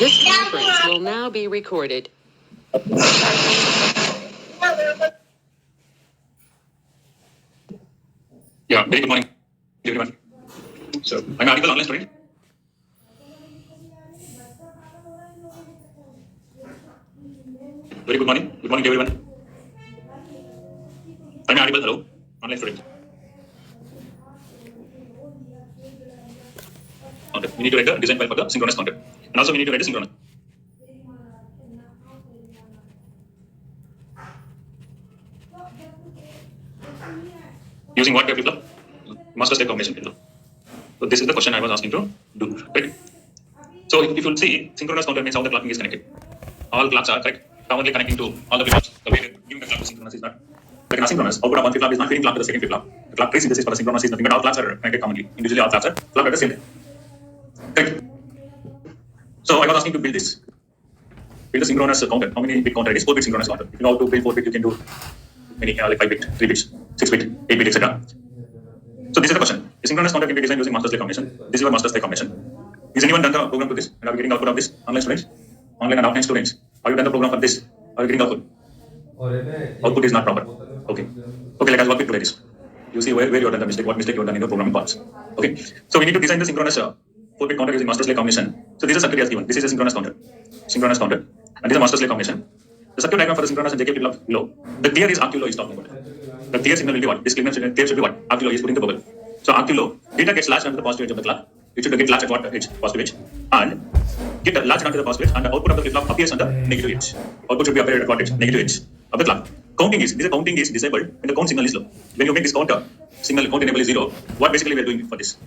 This conference will now be recorded. Yeah, very good morning, everyone. So, I'm Article Online Student. Very good morning. Good morning, everyone. I'm Audible. Hello, online student. Okay. We need to write the design file for the synchronous counter, and also we need to write the synchronous. Using what flip-flop? Master slave combination flip-flop. So this is the question I was asking to do. Right. So if you see, synchronous counter means how the clocking is connected. All clocks are correct, commonly connecting to all the flip-flops. The way giving the clock to synchronous is not like an asynchronous. Output of one flip-flop is not feeding clock to the second flip-flop. The clock pre-synthesis for the synchronous is nothing but all clocks are connected commonly. Individually, all clocks are clocked at the same time. Correct. So I was asking to build this. Build a synchronous counter. How many bit counter it is? 4-bit synchronous counter. If you know how to build 4-bit, you can do many like 5-bit, 3 bits, 6 bit, 8 bit, etc. So this is the question. A synchronous counter can be designed using master slave combination. This is your master slave combination. Is anyone done the program to this? And are we getting output of this? Online students, online and offline students. Have you done the program for this? Are you getting output? Output is not proper. Okay. Okay, let us work with today this. You see where you have done the mistake, what mistake you have done in your programming parts. Okay. So we need to design the synchronous 4-bit counter using master slave combination. So this is a circuit as given. This is a synchronous counter. Synchronous counter. And this is a master slave combination. The circuit diagram for the synchronous and JK flip-flop below. The clear is octave low is talking about. The clear signal will be what? This clear should be what? Octave low is putting the bubble. So octave low, data gets latched onto the positive edge of the clock. It should get latched at what edge? Positive edge. And get latched onto the positive edge, and the output of the flip-flop appears on the negative edge. Output should be appeared at what edge? Negative edge of the clock. Counting is disabled when the count signal is low. When you make this counter signal count enable is 0, what basically we are doing for this?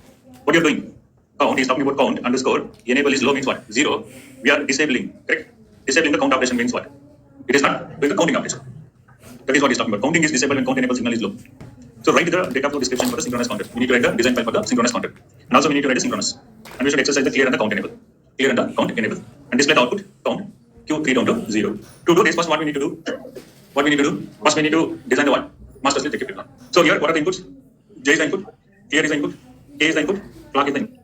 What you are doing? Count is talking about count underscore enable is low means what? 0. We are disabling, correct? Disabling the count operation means what? It is not doing the counting operation. That is what he's talking about. Counting is disabled when count enable signal is low. So write the data flow description for the synchronous counter. We need to write the design file for the synchronous counter. And also we need to write the synchronous. And we should exercise the clear and the count enable. Clear and the count enable. And display the output count Q3 down to 0. To do this, first what we need to do? First we need to design the what? Master slave flip-flop. So here what are the inputs? J is the input, clear is the input, K is the input, clock is the input.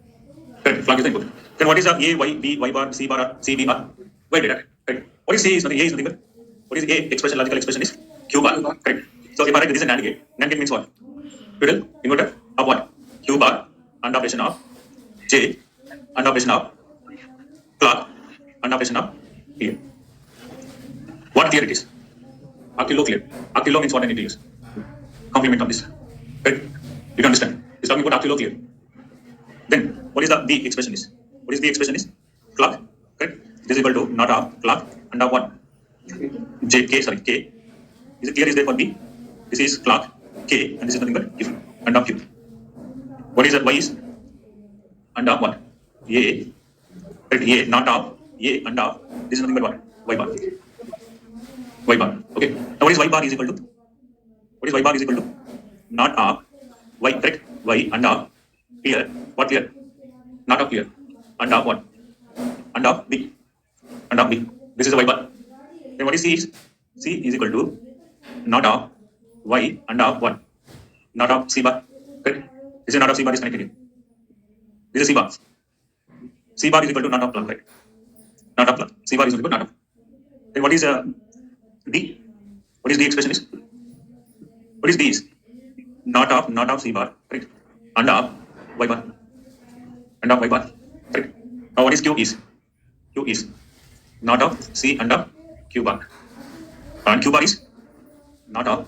Correct. Clock is the input. Then what is the A, Y, B, Y bar, C bar, C, B bar? Y data. Correct. What is C is nothing, A is nothing but what is A expression, logical expression is Q bar. Correct. So if I write this is an AND gate. NAND gate means what? Total inverter of what? Q bar and operation of J and operation of clock and operation of P. What clear it is? Octave low clear. Octave low means what I need to use? Complement of this. Correct. You can understand. It's talking about octave low clear. Then what is the B expression is? What is B expression is? Clock. Correct. This is equal to not of clock and of what? K. Is it clear is there for B? This is clock K and this is nothing but Q and of Q. What is that? Y is and of what? A. Correct. A not of A and of this is nothing but what? Y bar. Y bar. Okay. Now what is Y bar is equal to? What is Y bar is equal to? Not of Y. Correct. Y and of clear. What clear? Not of clear. And of what? And of B. And of B. This is the Y bar. Then what is C is? C is equal to not of Y and of what? Not of C bar. Correct. This is not of C bar is connected here. This is C bar. C bar is equal to not of clock, right? Not of clock. C bar is equal to not of. Then what is D? What is D expression is? What is D is? Not of C bar, right? And of Y bar. And of Y bar. Correct. Now what is Q is? Q is not of C and of Q bar. And Q bar is not of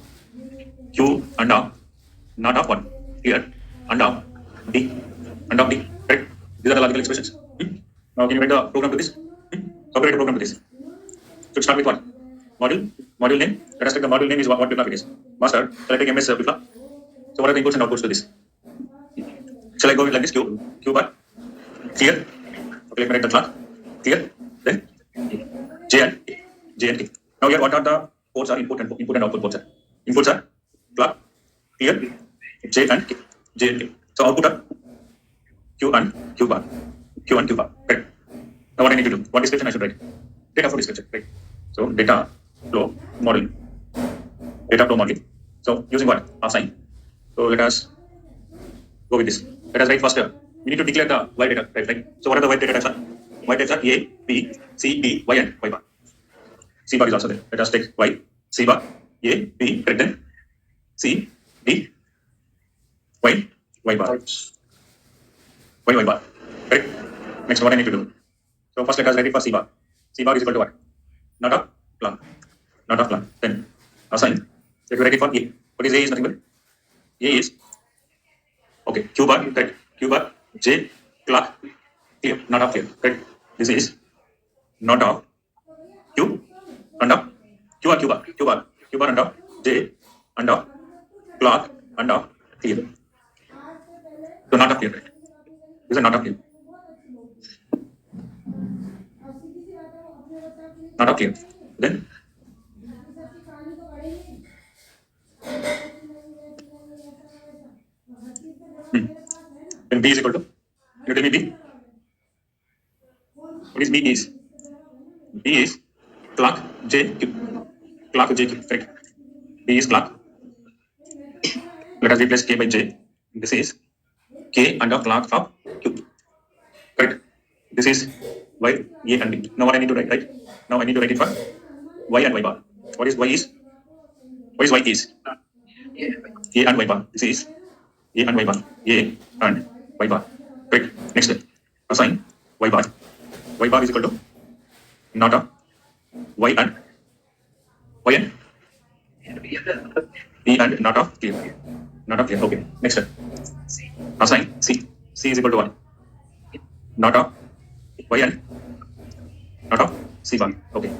Q and of not of what? Here and of D and of D. Correct. These are the logical expressions. Now can you write the program to this? How to write a program to this? So start with what? module name. Let us take the module name is what flip-flop it is. Master, shall I take MS flip-flop? So what are the inputs and outputs to this? Shall I go like this? Q bar. Clear. Okay, let me write the clock. Clear. Then J and K. Now here what are the ports are input and output ports are? Inputs are clock. Clear. J and K. So output are Q and Q bar. Right. Now what I need to do? What description I should write? Data flow description. Right. So data flow model. So using what? Assign. So let us go with this. Let us write first. We need to declare the Y data. Right. So what are the Y data types are? Y types are A, B, C, D, Y and Y bar. C bar is also there. Let us take Y, C bar, A, B, then C, D, Y, Y bar. Y bar. Correct. Next, what I need to do? So first let us write it for C bar. C bar is equal to what? Not of clock. Then assign. Let me write it for A. What is A is nothing but? A is okay. Q bar, correct. Q bar, J, clock, here, not of here. Correct. This is not of Q and of Q bar and of J and of clock and of here. So not of here. Right. This is not of here. Not of here. Then Then B is equal to, you tell me B. What is B is? B is clock J Q. Correct. B is clock. Let us replace K by J. This is K under clock of Q. Correct. This is Y, A and B. Now what I need to write, right? Now I need to write it for Y and Y bar. What is Y is? What is Y is? A and Y bar. This is A and Y bar. A and Y bar. Correct. Next, assign Y bar. Y bar is equal to not of Y and B and not of clear. Not of clear. Okay. Next, assign C. C is equal to 1. Not of Y and not of C bar. Okay.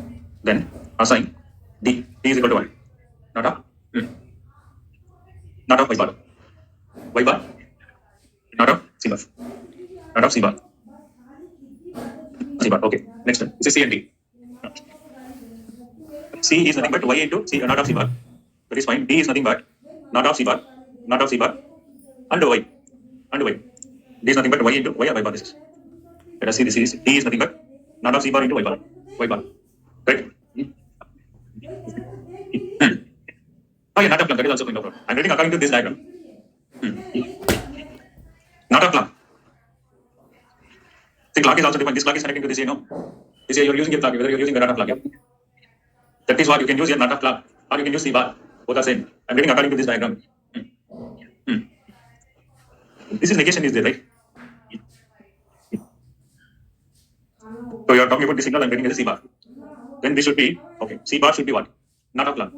Then assign D. D is equal to 1. Not of Y bar. Y bar. Not of C bar. Not of C bar. C bar. Okay. Next, this is C and D. C is nothing but Y into C, not of C bar. That is fine. D is nothing but not of C bar, and Y. D is nothing but Y into Y and Y bar. This is. Let us see. This is D is nothing but not of C bar into Y bar. Right? Oh yeah, not of clock. That is also going over. I'm writing according to this diagram. Not of clock. The clock is also defined. This clock is connecting to this here. No, this here you are using a clock. Whether you are using a not of clock. That is what you can use here, not of clock, or you can use C bar. Both are same. I'm writing according to this diagram. This is negation is there, right? So you are talking about the signal. I'm getting as a C bar. Then this should be okay. C bar should be what? Not of clock.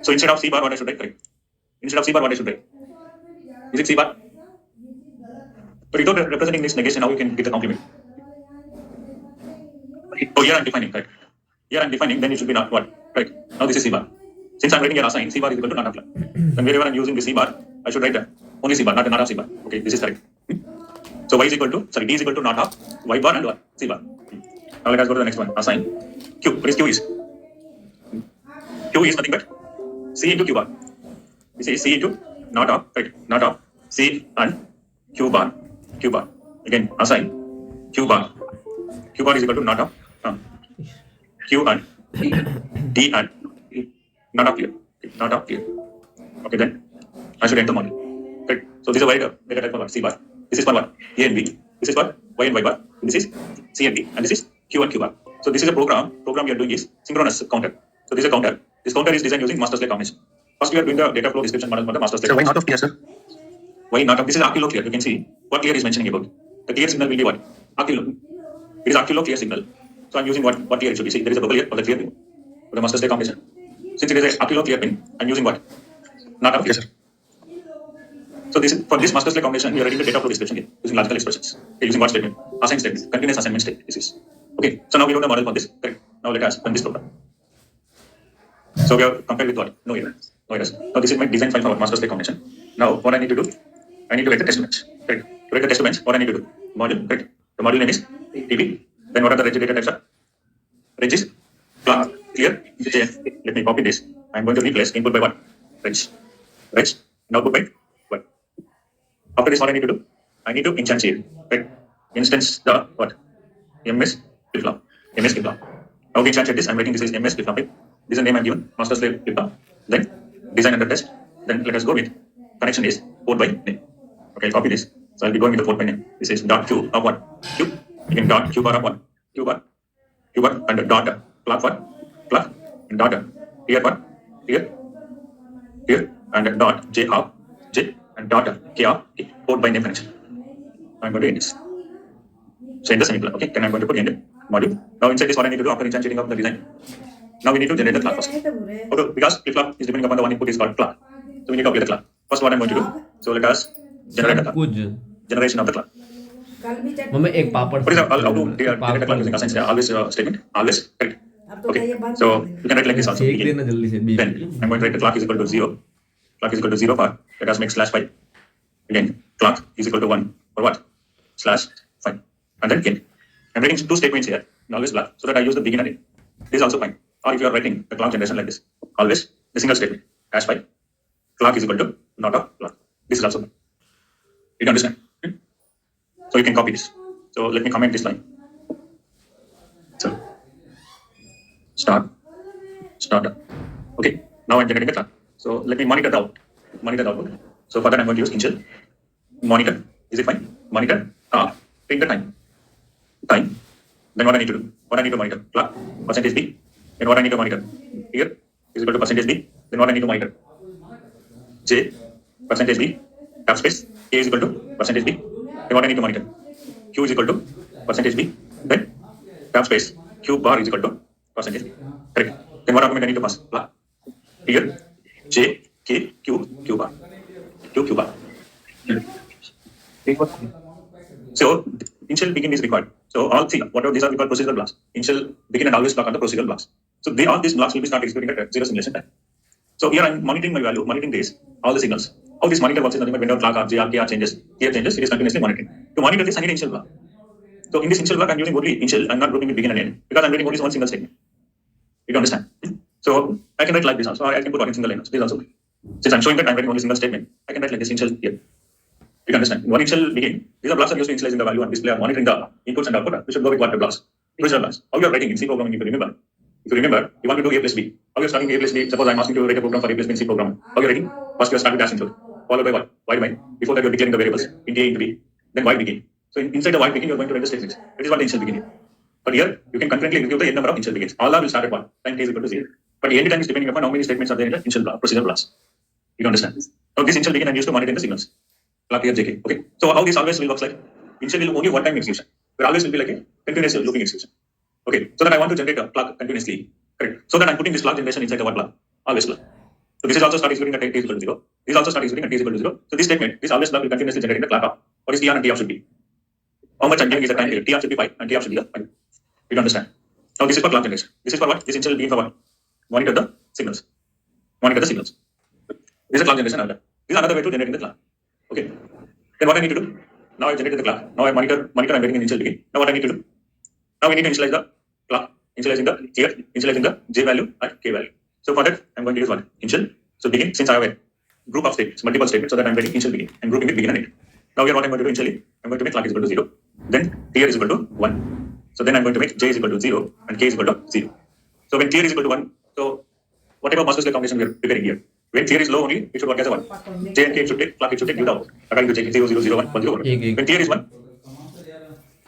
So instead of C bar, what I should write? Correct. Instead of C bar, what I should write? Is it C bar? But without representing this negation, how you can get the complement? Oh, here I'm defining, correct. Here I'm defining, then it should be not what? Correct. Now this is C bar. Since I'm writing a assign, C bar is equal to not of clock. Then wherever I'm using the C bar, I should write only C bar, not of C bar. Okay, this is correct. So D is equal to not of Y bar and what? C bar. Now let us go to the next one. Assign Q. What is Q is? Q is nothing but C into Q bar. This is C into not of, right? Not of C and Q bar. Again, assign Q bar. Q bar is equal to not of Q and D and not of clear. Okay, then I should enter the model. Right. So this is a data type for what? C bar. This is for what? A and B. This is for Y and Y bar. This is C and D. And this is Q and Q bar. So this is a program. Program we are doing is synchronous counter. So this is a counter. This counter is designed using master slave combination. First we are doing the data flow description model for the master slave. So why not of clear, sir? Why not of? This is ARC-kilo clear. You can see what clear is mentioning about. The clear signal will be what? ARC-kilo. It is ARC-kilo clear signal. So I'm using what clear it should be. See, there is a bubble here for the clear pin for the master slave combination. Since it is a ARC-kilo clear pin, I'm using what? Not of clear, sir. So this is for this master slave combination, we are writing the data flow description here using logical expressions. Okay, using what statement? Assign statement, continuous assignment state. This is okay. So now we know the model for this. Correct. Now let us run this program. So we have compared with what? No errors. No errors. Now this is my design file for our master slave combination. Now what I need to do? I need to write the test bench. Right. To write the test bench, what I need to do? Module. Right. The module name is TB. Then what are the registry data types? Regis, class, clear. Let me copy this. I'm going to replace input by what? Reg. Reg. And output by what? After this, what I need to do? I need to instantiate. Right. Instance the what? MS flip flop. MS flip flop. Now we instantiate this. I'm writing this is MS flip flop. This is the name I'm given. Master slave flip flop. Then design under test. Then let us go with connection is port by name. Okay, copy this. So I'll be going with the port by name. This is dot Q of one. Q. Again dot Q bar of one. Q bar. Q bar and dot plug one. Plug and dot here one. Here. Here and dot J of J and dot K of K. Port by name connection. I'm going to end this. So in the semicolon. Okay, then I'm going to put end module. Now inside this, what I need to do after instantiating of the design. Now we need to generate the clock first. Okay, because flip flop is depending upon the one input is called clock. So we need to apply the clock. First, what I'm going to do. So let us generate the clock. Generation of the clock. Mummy एक पापड़ What is how to generate the clock using assign always statement? Always correct. Okay. So you can write like this also. एक देना जल्दी से Then I'm going to write the clock is equal to 0. Clock is equal to 0 for let us make /5. Again, clock is equal to 1 for what? /5. And then again, I'm writing two statements here. And always block so that I use the begin and end. This is also fine. Or if you are writing the clock generation like this, always the single statement #5. Clock is equal to not of clock. This is also fine. You can understand? So you can copy this. So let me comment this line. So start. Okay. Now I'm generating the clock. So let me monitor the output. So for that I'm going to use initial monitor. Is it fine? Monitor. Print the time. Then what I need to do? What I need to monitor? Clock. %B. Then what I need to monitor? Here is equal to %B. Then what I need to monitor? J. %B. Tab space. K is equal to %B. Then what I need to monitor? Q is equal to %B. Then tab space. Q bar is equal to %B. Correct. Then what argument I need to pass? Clock. Here J, K, Q bar. Q bar. So initial begin is required. So all three, whatever these are we call procedural blocks. Initial begin and always block are the procedural blocks. So all these blocks will be start executing at zero simulation time. So here I'm monitoring my value, monitoring this, all the signals. How this monitor works is nothing but when clock R, J, R, K, R changes, here changes, it is continuously monitoring. To monitor this, I need initial block. So in this initial block, I'm using only initial, I'm not grouping with begin and end because I'm writing only one single statement. You can understand? So I can write like this also, or I can put one single line. This also. Since I'm showing that I'm writing only single statement, I can write like this initial here. You can understand? One initial begin, these are blocks are used to initializing the value and display or monitoring the inputs and output. We should go with what the blocks. Procedural blocks. How you are writing in C programming, if you remember. If you remember, you want to do A plus B. How you are starting A plus B? Suppose I'm asking you to write a program for A plus B in C program. How you are writing? First you are starting dash include. Followed by what? Void main. Before that you are declaring the variables into A into B. Then void begin. So inside the void begin you are going to write the statements. That is what the initial begin is. But here you can concurrently execute the n number of initial begins. All are will start at 1. Time t is equal to 0. But the end time is depending upon how many statements are there in the initial block, procedural blocks. You can understand? So this initial begin I'm used to monitor the signals. Clock here JK. Okay. So how this always will works like? Initial will only one time execution. But always will be like a continuous looping execution. Okay. So that I want to generate a clock continuously. Correct. So that I'm putting this clock generation inside the what block? Always clock. So this is also start executing at t is equal to 0. This also start executing at t is equal to 0. So this statement, this always block will continuously generate the clock of what is T on and T off should be. How much I'm giving is the time period. T on should be 5 and T off should be 5. You can understand? Now this is for clock generation. This is for what? This initial begin for what? Monitor the signals. This is a clock generation order. This is another way to generate the clock. Okay. Then what I need to do? Now I generated the clock. Now I monitor I'm getting an initial begin. Now what I need to do? Now we need to initialize the clock. Initializing the J value and K value. So for that, I'm going to use one initial. So begin, since I have a group of statements, multiple statements, so that I'm writing initial begin and grouping with begin and end. Now here what I'm going to do initially, I'm going to make clock is equal to 0. Then clear is equal to 1. So then I'm going to make J is equal to 0 and K is equal to 0. So when clear is equal to 1, so whatever master slave combination we are preparing here, when clear is low only, it should work as a 1. J and K should take, clock it should take without, according to J, 0, 0, 0, 1, 1, 0, 1. When clear is 1,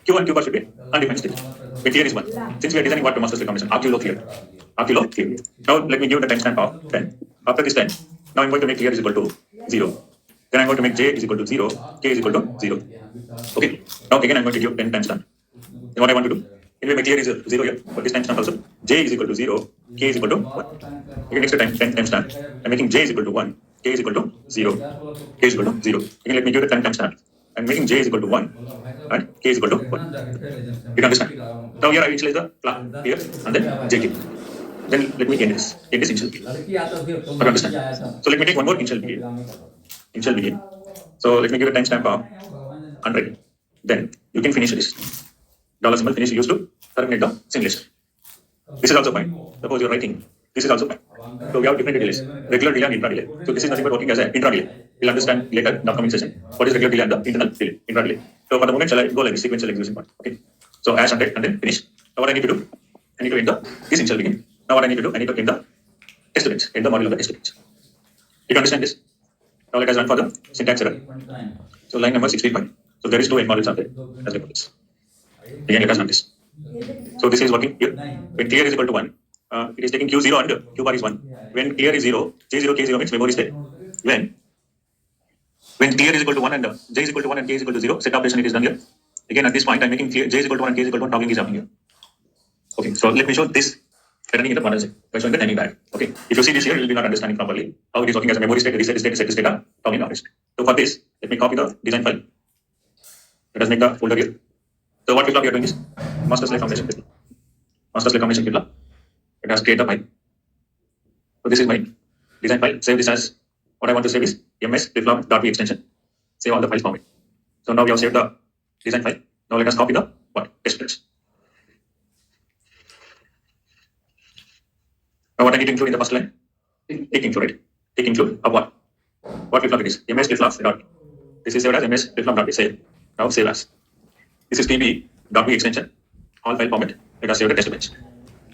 Q and Q bar should be undefined state. When clear is 1. Since we are designing what to master slave combination, RQ low clear. Now let me give the timestamp of 10. After this 10, now I'm going to make clear is equal to 0. Then I'm going to make J is equal to 0, K is equal to 0. Okay. Now again I'm going to give 10 timestamp. Then what I want to do? Anyway, my clear is 0 here. For this timestamp also, J is equal to 0, K is equal to 1. Again next time 10 timestamp. I'm making J is equal to 1, K is equal to 0, K is equal to 0. Again let me give the 10 timestamp. I'm making J is equal to 1 and K is equal to 1. You can understand? Now here I initialize the clock here and then JK. Then let me end this initial period. How to understand? So let me take one more initial period. So let me give a timestamp of 100. Then you can finish this. Dollar symbol finish used to terminate the simulation. This is also fine. Suppose you're writing. This is also fine. So we have different delays. Regular delay and intra delay. So this is nothing but working as an intra delay. We'll understand later in the upcoming session what is regular delay and the internal delay, intra delay. So for the moment, shall I go like this sequential execution part? Okay. So as 100 and then finish. Now what I need to do? I need to end this initial begin. Now what I need to do? I need to end the test bench, end the module of the test bench. You can understand this? Now let us run for the syntax error. So line number 65. So there is 2 end modules are there as reports. Again, let us run this. So this is working here. When clear is equal to 1, it is taking Q0 and Q bar is 1. When clear is 0, J0, K0 means memory state. When clear is equal to 1 and J is equal to 1 and K is equal to 0, set operation it is done here. Again at this point I am making clear J is equal to 1 and K is equal to 1, toggling is happening here. Okay, so let me show this running in the model by showing the timing diagram. Okay, if you see this here, you will be not understanding properly how it is working as a memory state, reset state, set state, toggling operation. So for this, let me copy the design file. Let us make the folder here. So what flip-flop we are doing is master slave combination flip-flop. Master slave combination flip-flop. Let us create the file. So this is my design file. Save this as what I want to save is ms flip-flop.v extension. Save all the files format. So now we have saved the design file. Now let us copy the test bench. Now what I need to include in the first line? Take include, Take include of what? What flip-flop it is? ms flip-flop. This is saved as ms flip-flop.v. Save. Now save as. This is pb.v extension. All file format. Let us save the test bench.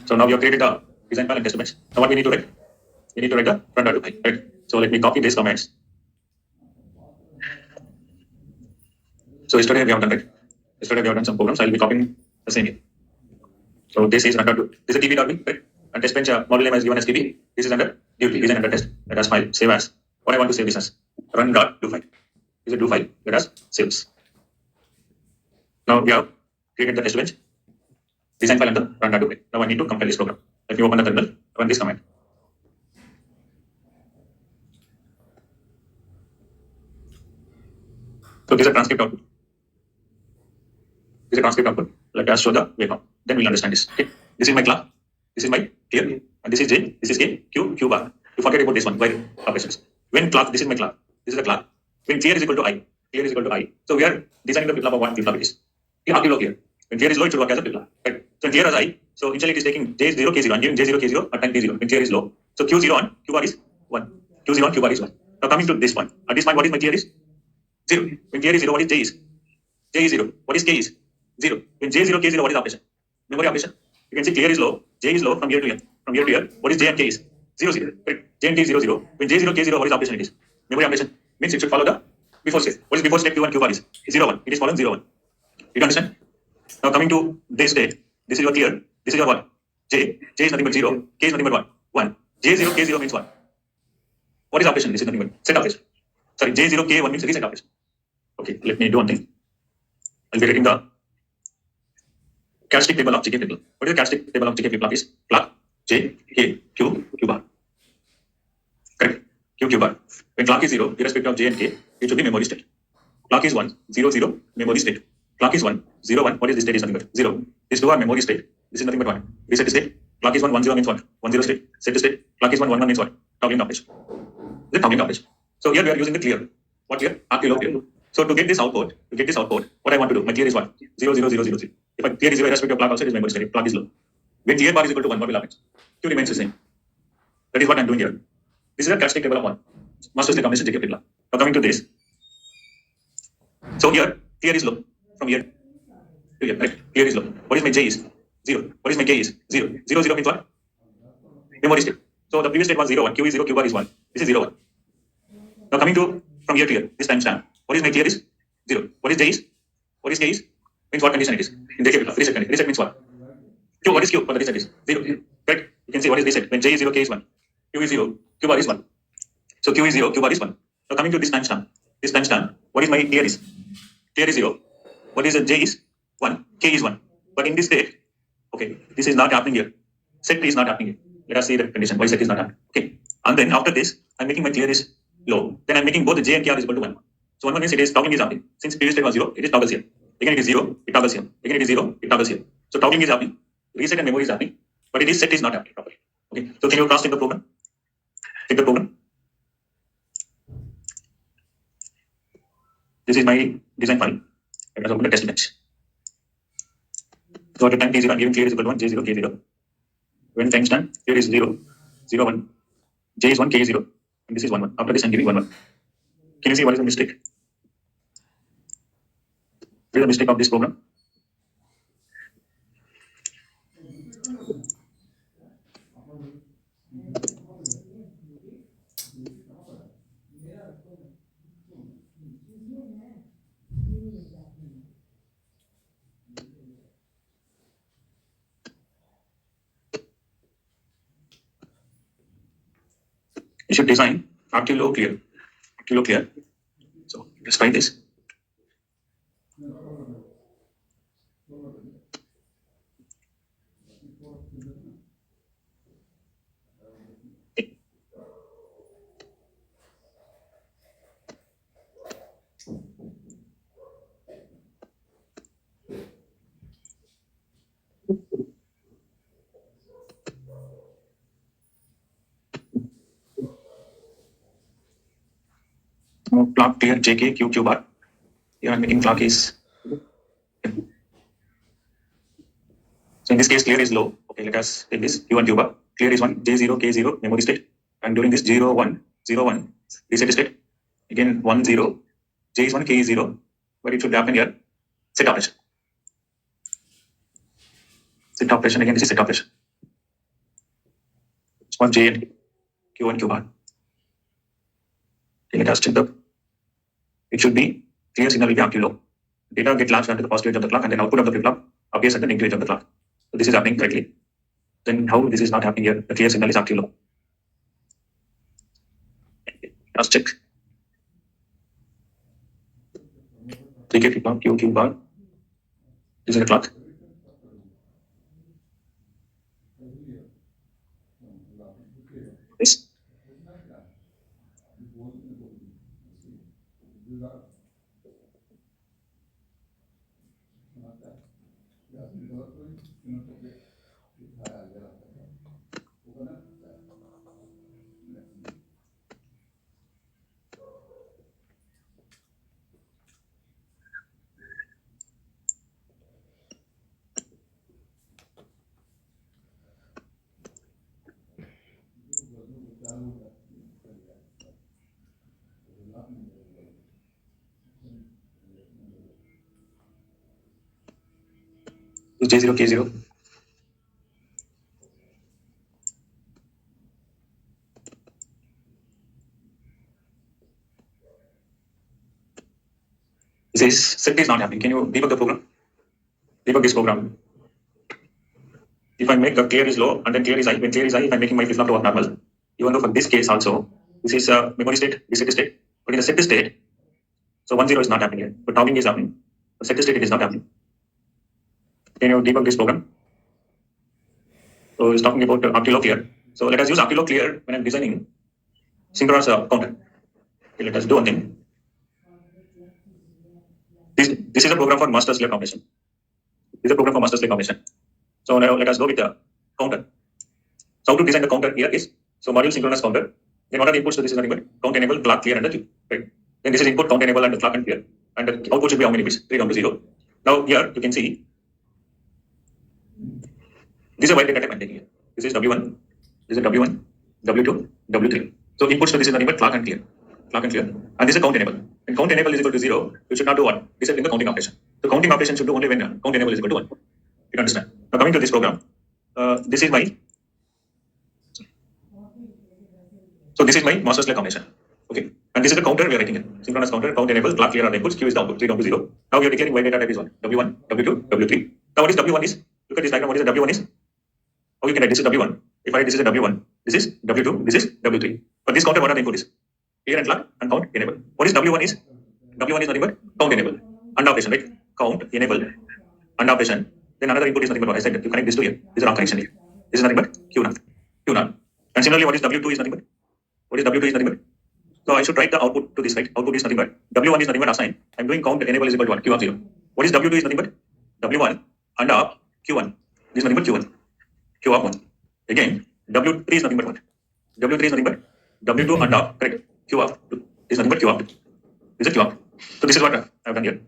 So now we have created the design file and test bench. Now what we need to write? We need to write the front.v file. Right? So let me copy these comments. So yesterday we have done right. Yesterday we have done some programs. I will be copying the same here. So this is run.v. This is tb.v, right? And test bench module name is given as tb. This is under duty, design under test. Let us file, save as. What I want to save this as run.do file. This is a do file. Let us save this. Now we have created the test bench, design file and the run.do file. Now I need to compile this program. Let me open the terminal, run this command. So this is a transcript output. This is a transcript output. Let us show the waveform. Then we'll understand this. Okay. This is my class. This is my clear. And this is J. This is K. Q bar. You forget about this one. While operations. When class, this is my class. This is the class. When clear is equal to I. Clear is equal to I. So we are designing the flip-flop of what flip-flop it is. Active low clear. When clear is low, it should work as a flip-flop. Right. So when clear as I. So initially it is taking J0, K0. I'm giving J0, K0 at time T0. When clear is low. So Q0 on Q bar is 1. Q0 on Q bar is 1. Now coming to this one. At this point, what is my clear is? 0. When clear is 0, what is J is? J is 0. What is K is? 0. When J0, K0, what is operation? Memory operation. You can see clear is low. J is low from here to here. From here to here. What is J and K is? 0, 0. Right. J and K is 0, 0. When J0, K0, what is operation it is? Memory operation. Means it should follow the before step. What is before step Q1, Q bar is? 0, 1. It is following 0, 1. You understand? Now coming to this state. This is your clear. This is your what? J. J is nothing but 0. K is nothing but what? 1. J0, K0 means what? What is operation? This is nothing but set operation. Sorry, J0, K1 means reset operation. Okay, let me do one thing. I'll be writing the characteristic table of JK flip-flop. What is the characteristic table of JK flip-flop is? Clock, J, K, Q bar. Correct? Q bar. When clock is 0, irrespective of J and K, it should be memory state. Clock is 1, 0, 0, memory state. Clock is 1, 0, 1. What is this state? Is nothing but 0. These two are memory state. This is nothing but 1. Reset state. Clock is 1, 1, 0 means what? 1, 0 state. Set state. Clock is 1, 1, 1 means what? Toggling operation. This is toggling operation. So here we are using the clear. What clear? Active low clear. So to get this output, what I want to do, my clear is what? 0, 0, 0, 0, 0. If I clear is 0, irrespective of clock also, it is memory state. Clock is low. When clear bar is equal to 1, what will happen? Q remains the same. That is what I am doing here. This is a characteristic table of 1. Master slave combination JK flip-flop. Now coming to this. So here, clear is low. From here to here, right? Clear is low. What is my J is? 0. What is my K is? 0. 0, 0 means what? Memory state. So the previous state was 0, 1. Q is 0, Q bar is 1. This is 0, 1. Now coming to from here to here, this timestamp. What is my clear is? 0. What is J is? What is K is? Means what condition it is? In JK flip-flop, reset condition. Reset means what? Q, what is Q? For the reset is 0. Right? You can see what is reset. When J is 0, K is 1. Q is 0, Q bar is 1. So Q is 0, Q bar is 1. Now coming to this timestamp. This timestamp, what is my clear is? Clear is 0. What is the J is? 1. K is 1. But in this state, okay, this is not happening here. Set is not happening here. Let us see the condition. Why set is not happening? Okay. And then after this, I'm making my clear is low. Then I'm making both the J and K are equal to 1. So 1 means it is toggling is happening. Since previous state was 0, it is toggles here. Again it is 0, it toggles here. Again it is 0, it toggles here. So toggling is happening. Reset and memory is happening. But it is set is not happening properly. Okay, so can you cast in the program? Take the program. This is my design file. Let us open the test image. So at the time t0, I'm giving clear is equal to 1, j0, k0. When time is done, here is 0, 0, 1, j is 1, k is 0, and this is 1, 1. After this, I'm giving 1, 1. Can you see what is the mistake? What is the mistake of this program? You should design Artulo clear. Artulo clear. So let's try this. Now clock clear JK Q bar. Here I'm making clock is. So in this case, clear is low. Okay, let us take this Q1 Q bar. Clear is 1, J0, K0, memory state. And during this 0, 1, 0, 1, reset state. Again 1, 0, J is 1, K is 0. But it should happen here. Set operation. Set operation. Again, this is set operation. It's 1 J and Q1 Q bar. Okay, let us check the. It should be clear signal will be active low. Data get latched onto the positive edge of the clock, and then output of the flip flop appears at the negative edge of the clock. So this is happening correctly. Then how this is not happening here? The clear signal is active low. Let's check. JK flip flop Q bar. This is the clock. Yes. J0, K0. This is set is not happening. Can you debug the program? Debug this program. If I make the clear is low and then clear is high, when clear is high, if I'm making my flip flop to work normal, even though for this case also, this is a memory state, reset state. But in the set state, so 1, 0 is not happening here. But toggling is happening. The set state it is not happening. Can you debug this program? So it's talking about Artulo clear. So let us use Artulo clear when I'm designing synchronous counter. Okay, let us do one thing. This is a program for master slave combination. This is a program for master slave combination. So now let us go with the counter. So how to design the counter here is, so module synchronous counter. Then what are the inputs to this is nothing but count enable, clock clear, and the Q. Right? Then this is input, count enable, and the clock and clear. And the output should be how many bits? 3 down to 0. Now here you can see this is a white data type I'm taking here. This is W1, this is W1, W2, W3. So inputs to this is nothing but clock and clear. Clock and clear. And this is count enable. When count enable is equal to 0, you should not do what? This is in the counting operation. The counting operation should do only when count enable is equal to 1. You understand? Now coming to this program, this is my. So this is my master slave combination. Okay. And this is the counter we are writing in. Synchronous counter, count enable, clock clear are the inputs, Q is the output, 3 down to 0. Now we are declaring white data type is 1. W1, W2, W3. Now what is W1 is? Look at this diagram, what is the W1 is? How you can write this is W1. If I write this is a W1, this is W2, this is W3. For this counter, what are the input is? Clear and clock and count enable. What is W1 is? W1 is nothing but count enable. And operation, right? Count, enable, and operation. Then another input is nothing but what I said. You connect this to here. This is a wrong connection here. This is nothing but Q0. Q0. And similarly, what is W2 is nothing but? What is W2 is nothing but? So I should write the output to this, right? Output is nothing but W1 is nothing but assign. I'm doing count enable is equal to 1, Q of 0. What is W2 is nothing but? W1 and up Q1. This is nothing but Q1. Q of 1. Again, W3 is nothing but what? W3 is nothing but W2 and out, correct? Q out is nothing but Q out. Is it Q out? So this is what I have done here.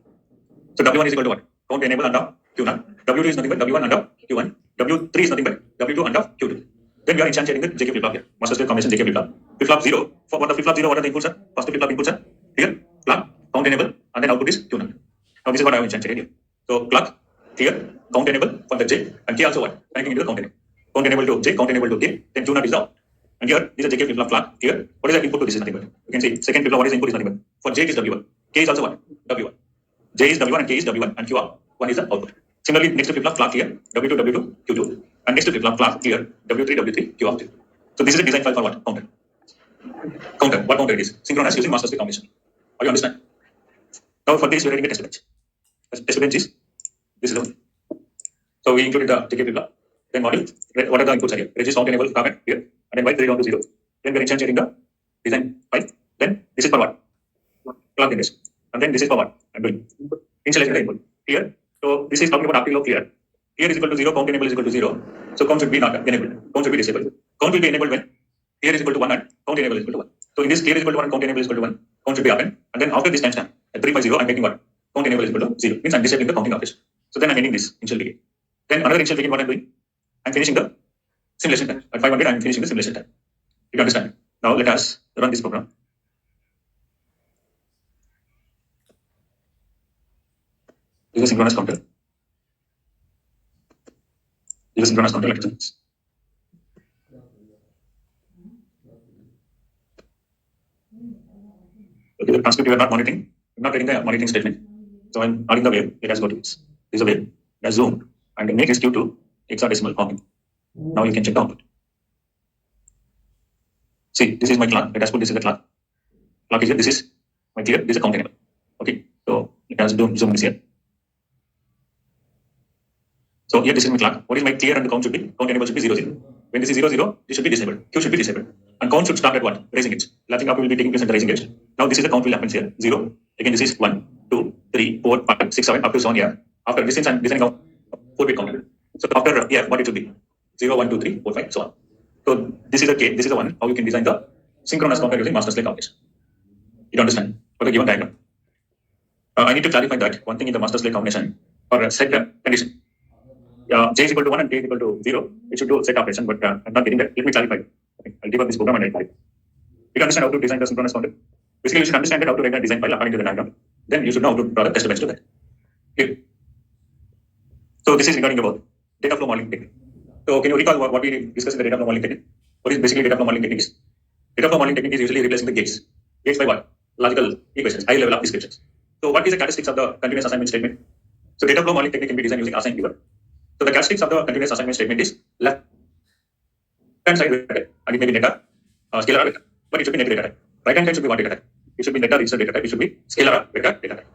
So W1 is equal to what? Count enable and out Q0. W2 is nothing but W1 and out Q1. W3 is nothing but W2 and out Q2. Then we are instantiating the JK flip flop here. Master slave combination JK flip flop. Flip flop 0. For what the flip flop 0, what are the inputs are? First flip flop inputs are here, clock, count enable, and then output is Q0. Now this is what I have instantiated here. So clock, here, count enable for the J, and K also what? Connecting into the count enable. Count enable to J, count enable to K, then Q0 is out. And here is a JK flip flop clock. Here, what is the input to this is nothing but? You can see second flip flop, what is the input is nothing but? For J it is W1. K is also what? W1. J is W1 and K is W1 and Q1 is the output. Similarly, next flip flop clock here, W2, W2, Q2. And next flip flop clock here, W3, W3, Q out. So this is a design file for what? Counter. Counter. What counter it is? Synchronous using master slave combination. Are you understand? Now for this, we are writing a test bench. Test bench is this is the one. So we included the JK flip flop. Then module. What are the inputs are here? Regist count enable carbon here. And then y 3 down to 0. Then we are instantiating the design file. Then this is for what? Clock in this. And then this is for what? I'm doing installation the input. Here. So this is talking about active low clear. Here is equal to 0, count enable is equal to 0. So count should be not enabled. Count should be disabled. Count will be enabled when here is equal to 1 and count enable is equal to 1. So in this clear is equal to 1 and count enable is equal to 1. Count should be happen. And then after this timestamp at 350, I'm making what? Count enable is equal to 0. Means I'm disabling the counting operation. So then I'm ending this initial begin. Then another initial begin, what I'm doing? I'm finishing the simulation time. At 500, I'm finishing the simulation time. You understand? Now let us run this program. This is a synchronous counter. This is a synchronous counter like this. Okay, the transcript you are not monitoring. I'm not getting the monitoring statement. So I'm adding the wave. Let us go to this. This is a wave. Let's zoom and make this Q2 hexadecimal form. Now you can check the output. See, this is my clock. Let us put this is the clock. Clock is here. This is my clear. This is a count enable. Okay. So let us zoom this here. So here this is my clock. What is my clear and the count should be? Count enable should be 0, 0. When this is 0, 0, this should be disabled. Q should be disabled. And count should start at what? Raising edge. Latching up will be taking place at the raising edge. Now this is the count will happen here. 0. Again this is 1, 2, 3, 4, 5, 6, 7 up to 7 here. After this is I'm designing out 4-bit counter. So after here what it should be? 0, 1, 2, 3, 4, 5, so on. So this is the case. This is the one how you can design the synchronous counter using master slave combination. You understand? For the given diagram. I need to clarify that one thing in the master slave combination or set condition. J is equal to 1 and K is equal to 0. It should do set operation, but I'm not getting that. Let me clarify. Okay. I'll debug this program and I'll clarify. You can understand how to design the synchronous counter. Basically, you should understand how to write a design file according to the diagram. Then you should know how to draw the test bench to that. Okay. So this is regarding about data flow modeling technique. So can you recall what we discussed in the data flow modeling technique? What is basically data flow modeling technique? Data flow modeling technique is usually replacing the gates. Gates by what? Logical equations, high level of descriptions. So what is the characteristics of the continuous assignment statement? So data flow modeling technique can be designed using assign given. So the characteristics of the continuous assignment statement is left hand side data and it may be data, scalar data, but it should be net data type. Right hand side should be what data type? It should be net register data type. It should be scalar data type.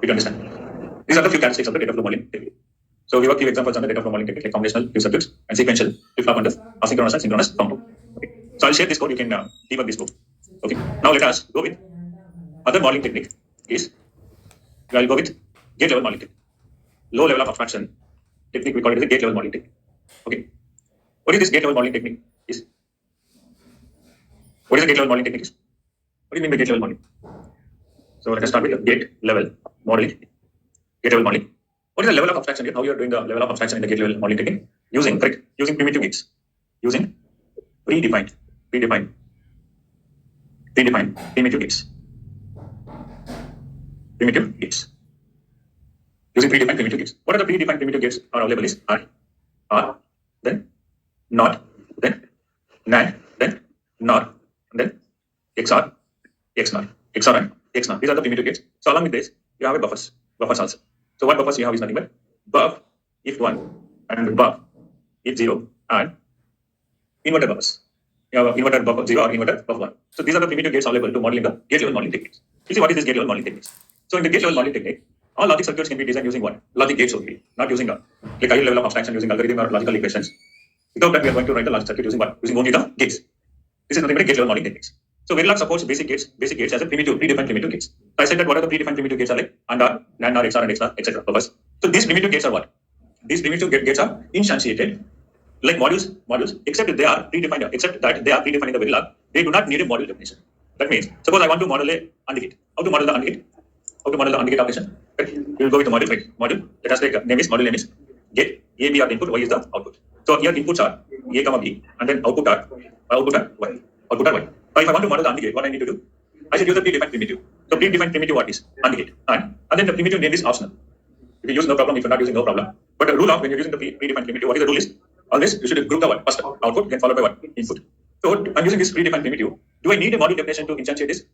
You understand? These are the few characteristics of the data flow modeling technique. So we have few examples on the data flow modeling technique like combinational few circuits and sequential flip flop under asynchronous and synchronous counter. Okay. So I'll share this code. You can debug this code. Okay. Now let us go with other modeling technique. Is I'll go with gate level modeling technique. Low level of abstraction technique we call it as a gate level modeling technique. Okay. What is this gate level modeling technique? Is what is the gate level modeling technique? Is what do you mean by gate level modeling? So let us start with the gate level modeling. Gate level modeling. What is the level of abstraction here? How you are doing the level of abstraction in the gate level modeling technique? Using primitive gates. Using predefined primitive gates. Primitive gates. Using predefined primitive gates. What are the predefined primitive gates are available is R, then NOT, then NAND, then NOR, and then XOR, XNOR, XOR and XNOR. These are the primitive gates. So along with this, you have a buffers also. So what buffers you have is nothing but buff if 1 and buff if 0 and inverter buffers. You have inverter buff 0 or inverter buff 1. So these are the primitive gates available to modeling the gate level modeling techniques. You see what is this gate level modeling techniques? So in the gate level modeling technique, all logic circuits can be designed using what? Logic gates only, not using like higher level of abstraction using algorithm or logical equations. Without that, we are going to write the logic circuit using what? Using only the gates. This is nothing but a gate level modeling techniques. So Verilog supports basic gates as a predefined primitive gates. So I said that what are the predefined primitive gates are like? AND, NAND, NOR, XOR and XNOR, etc. Buffers. So these primitive gates are what? These primitive gates are instantiated like modules, except that they are predefined in the Verilog, they do not need a module definition. That means, suppose I want to model a AND gate. How to model the AND gate? How to model the AND gate operation? Right? We will go with the module, right? Module. Let us take module name is gate. A, B are the input, Y is the output. So here inputs are A, comma B, and then output are Y. Output are Y. Now if I want to model the AND gate, what I need to do? I should use the predefined primitive. So predefined primitive what is? AND gate. And then the primitive name is optional. If you use, no problem. If you're not using, no problem. But the rule of when you're using the predefined primitive, what is the rule is? Always you should group the what? First output, then followed by what? Input. So I'm using this predefined primitive. Do I need a module definition to instantiate this?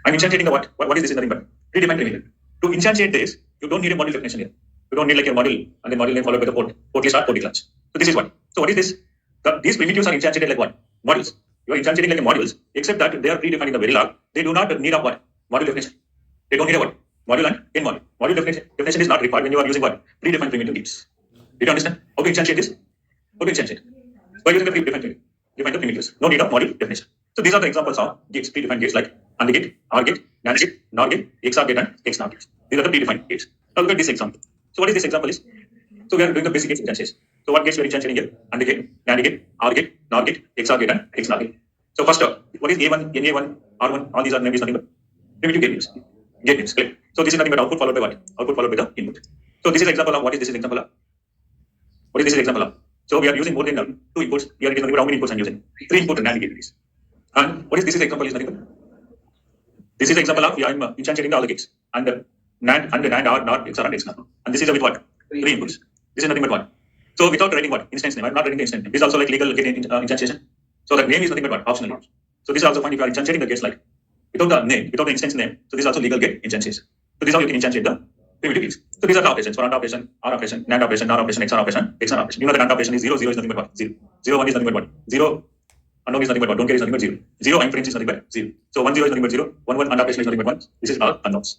I'm instantiating the what? What is this in nothing but predefined primitive. To instantiate this, you don't need a module definition here. You don't need like a module and then module name followed by the port list or port class. So this is what. So what is this? These primitives are instantiated like what? Modules. You are instantiating like modules, except that they are predefined in the Verilog. They do not need a what? Module definition. They don't need a what? Module and in module. Module definition is not required when you are using what? Predefined primitive gates. Did you understand? How to instantiate this? How to instantiate? By using the predefined primitive. Define the primitives. No need of module definition. So these are the examples of gates, predefined gates like AND gate, OR gate, NAND gate, NOR gate, XOR gate, and XNOR gates. These are the predefined gates. Now look at this example. So what is this example is? So we are doing the basic instantiation. So what gates we are instantiating here? AND gate, NAND gate, OR gate, NOR gate, XOR gate, and XNOR gate. So first, what is A1, NA1, R1? All these are names nothing but primitive gate names. Gate names. Correct. So this is nothing but output followed by what? Output followed by the input. So this is example of what is this example of? What is this example of? So we are using more than 2 inputs. Here it is nothing but how many inputs I'm using? 3 input NAND gate it is. And what is this example is nothing but? This is example of I'm instantiating the all the gates and NAND and NAND or NOR, XOR and XNOR. And this is with what? 3 inputs. This is nothing but what? So without writing what? Instance name. I'm not writing the instance name. This is also like legal gate instantiation. So the name is nothing but what? Optional. So this is also fine if you are instantiating the gates like without the name, without the instance name. So this is also legal gate instantiation. So this is how you can instantiate the primitive gates. So these are the operations for AND operation, OR operation, NAND operation, NOR operation, XOR operation, XNOR operation. You know that AND operation is 0, 0 is nothing but what? 0. 0, 1 is nothing but what? 0. Unknown is nothing but what? Don't care is nothing but 0. 0 inference is nothing but 0. So 1, 0 is nothing but 0. 1, 1 AND operation is nothing but 1. This is all unknowns.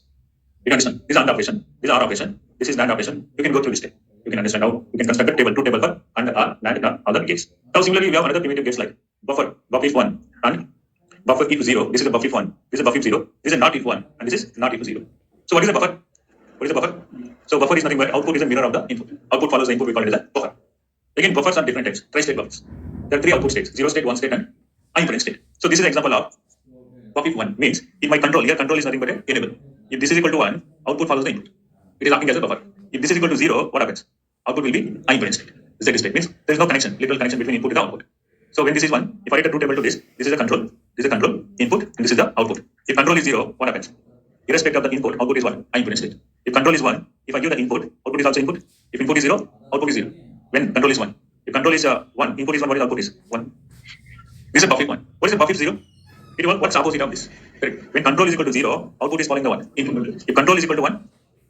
You can understand? This is AND operation. This is OR operation. This is NAND operation. You can go through this step. You can understand how you can construct a table, 2 table for AND, OR, NAND, and other gates. Now similarly, we have another primitive gates like buffer if 1 and buffer if 0. This is a buffer if 1. This is a buffer if 0. This is a not if 1 and this is not if 0. So what is a buffer? What is a buffer? So buffer is nothing but output is a mirror of the input. Output follows the input. We call it as a buffer. Again, buffers are different types. Tri-state buffers. There are 3 output states: 0 state, 1 state, and infinite state. So this is an example of buffer if 1 means in my control. Here control is nothing but a enable. If this is equal to 1, output follows the input. It is acting as a buffer. If this is equal to 0, what happens? Output will be infinite state. Steady state means there is no connection, literal connection between input and the output. So when this is 1, if I write a truth table to this is a control. This is a control input and this is the output. If control is 0, what happens? Irrespective of the input, output is what? Infinite state. If control is 1, if I give the input, output is also input. If input is 0, output is 0. When control is 1. If control is 1, input is 1, what is output is 1. This is a buffer if 1. What is a buffer if 0? What's the opposite of this? Correct. When control is equal to 0, output is following the 1. Input. If control is equal to 1,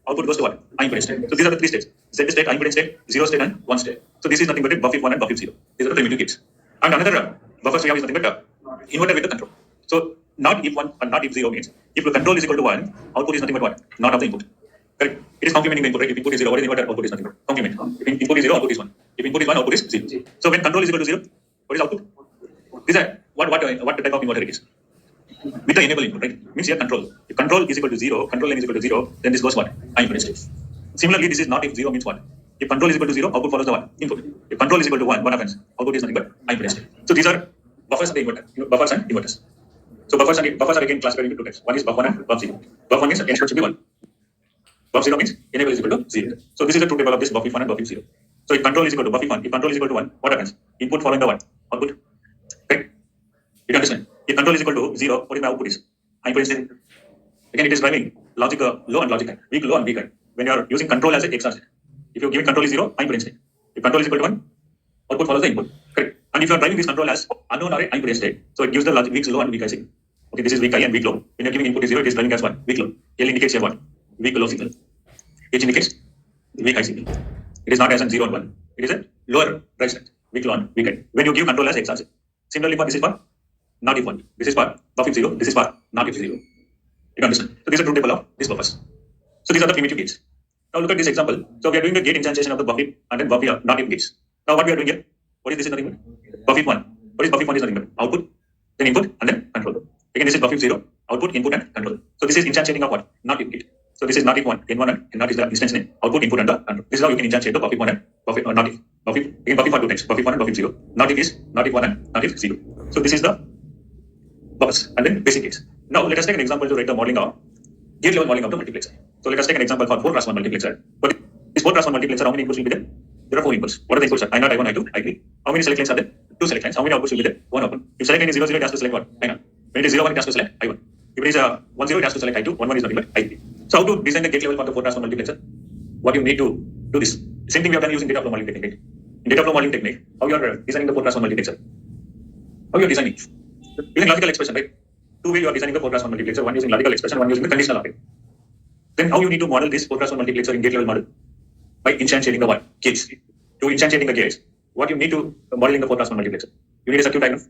output goes to what? Infinite state. So these are the 3 states. Steady state, infinite state, 0 state, and 1 state. So this is nothing but a buffer if 1 and buffer if 0. These are the primitive gates. And another buffers we have is nothing but inverter with the control. So not if 1 and not if 0 means if the control is equal to 1, output is nothing but what? Not of the input. Correct. It is complementing the input, right? If input is 0, what is inverter? Output is nothing but complement. If input is 0, output is 1. If input is 1, output is 0. So when control is equal to 0, what is output? These are what type of inverter it is? With the enable input, right? Means here control. If control is equal to 0, control line is equal to 0, then this goes what? Infinite state. Similarly, this is not if 0 means what? If control is equal to 0, output follows the what? Input. If control is equal to 1, what happens? Output is nothing but infinite state. So these are buffers and inverter. Buffers and inverters. So buffers are again classified into 2 types. One is buffer 1 and buffer 0. Buffer 1 means enable should be 1. Buffer 0 means enable is equal to 0. So this is the truth table of this buffer 1 and buffer 0. So if control is equal to buffer 1, if control is equal to 1, what happens? Input following the 1. Output. Right? You understand? If control is equal to 0, what is the output is? Infinite state. Again, it is driving logic low and logic high. Weak low and weak high. When you are using control as a XOR state. If you give control is 0, infinite state. If control is equal to 1, output follows the input. Correct. And if you are driving this control as unknown or infinite state, so it gives the logic weak low and weak high signal. Okay, this is weak high and weak low. When you are giving input is 0, it is driving as what? Weak low. L indicates here what? Weak low signal. H indicates weak high signal. It is not as in 0 and 1. It is a lower drive state. Weak low and weak high. When you give control as XOR state. Similarly, for this is for not if 1. This is for buffer if 0. This is for not if 0. You understand? So these are truth table of these buffers. So these are the primitive gates. Now look at this example. So we are doing the gate instantiation of the buffer and then buffer not if gates. Now what we are doing here? What is this in nothing but? Buffer 1. What is buffer 1 is nothing but? Output, then input, and then control. Again, this is buffer 0. Output, input, and control. So this is instantiating of what? Not if gate. So this is not if 1, N1 and not is the instance name. Output, input, and the control. This is how you can instantiate the buffer 1 and buffer not if. Buff if, again buff if for 2 times, buff if 1 and buff if 0. Not if is, not if 1 and not if 0. So this is the buffers and then basic gates. Now let us take an example to write the modeling of gate level modeling of the multiplexer. So let us take an example for 4 × 1 multiplexer. But this 4 × 1 multiplexer, how many inputs will be there? There are 4 inputs. What are the inputs? I0, I1, I2, I3. How many select lines are there? 2 select lines. How many outputs will be there? 1 output. If select line is 0, 0, it has to select what? I0. When it is 0, 1, it has to select I1. If it is 1, 0, it has to select I2. 1, 1 is nothing but I3. So how to design the gate level for the 4 × 1 multiplexer? What you need to do this. Same thing we have done using data flow modeling technique. In data flow modeling technique, how you are designing the 4 × 1 multiplexer? How you are designing? Using logical expression, right? Two ways you are designing the 4 × 1 multiplexer. One using logical expression, one using the conditional operator. Then how you need to model this 4 × 1 multiplexer in gate level model? By instantiating the what? Gates. To instantiating the gates, what you need to model in the 4 × 1 multiplexer? You need a circuit diagram.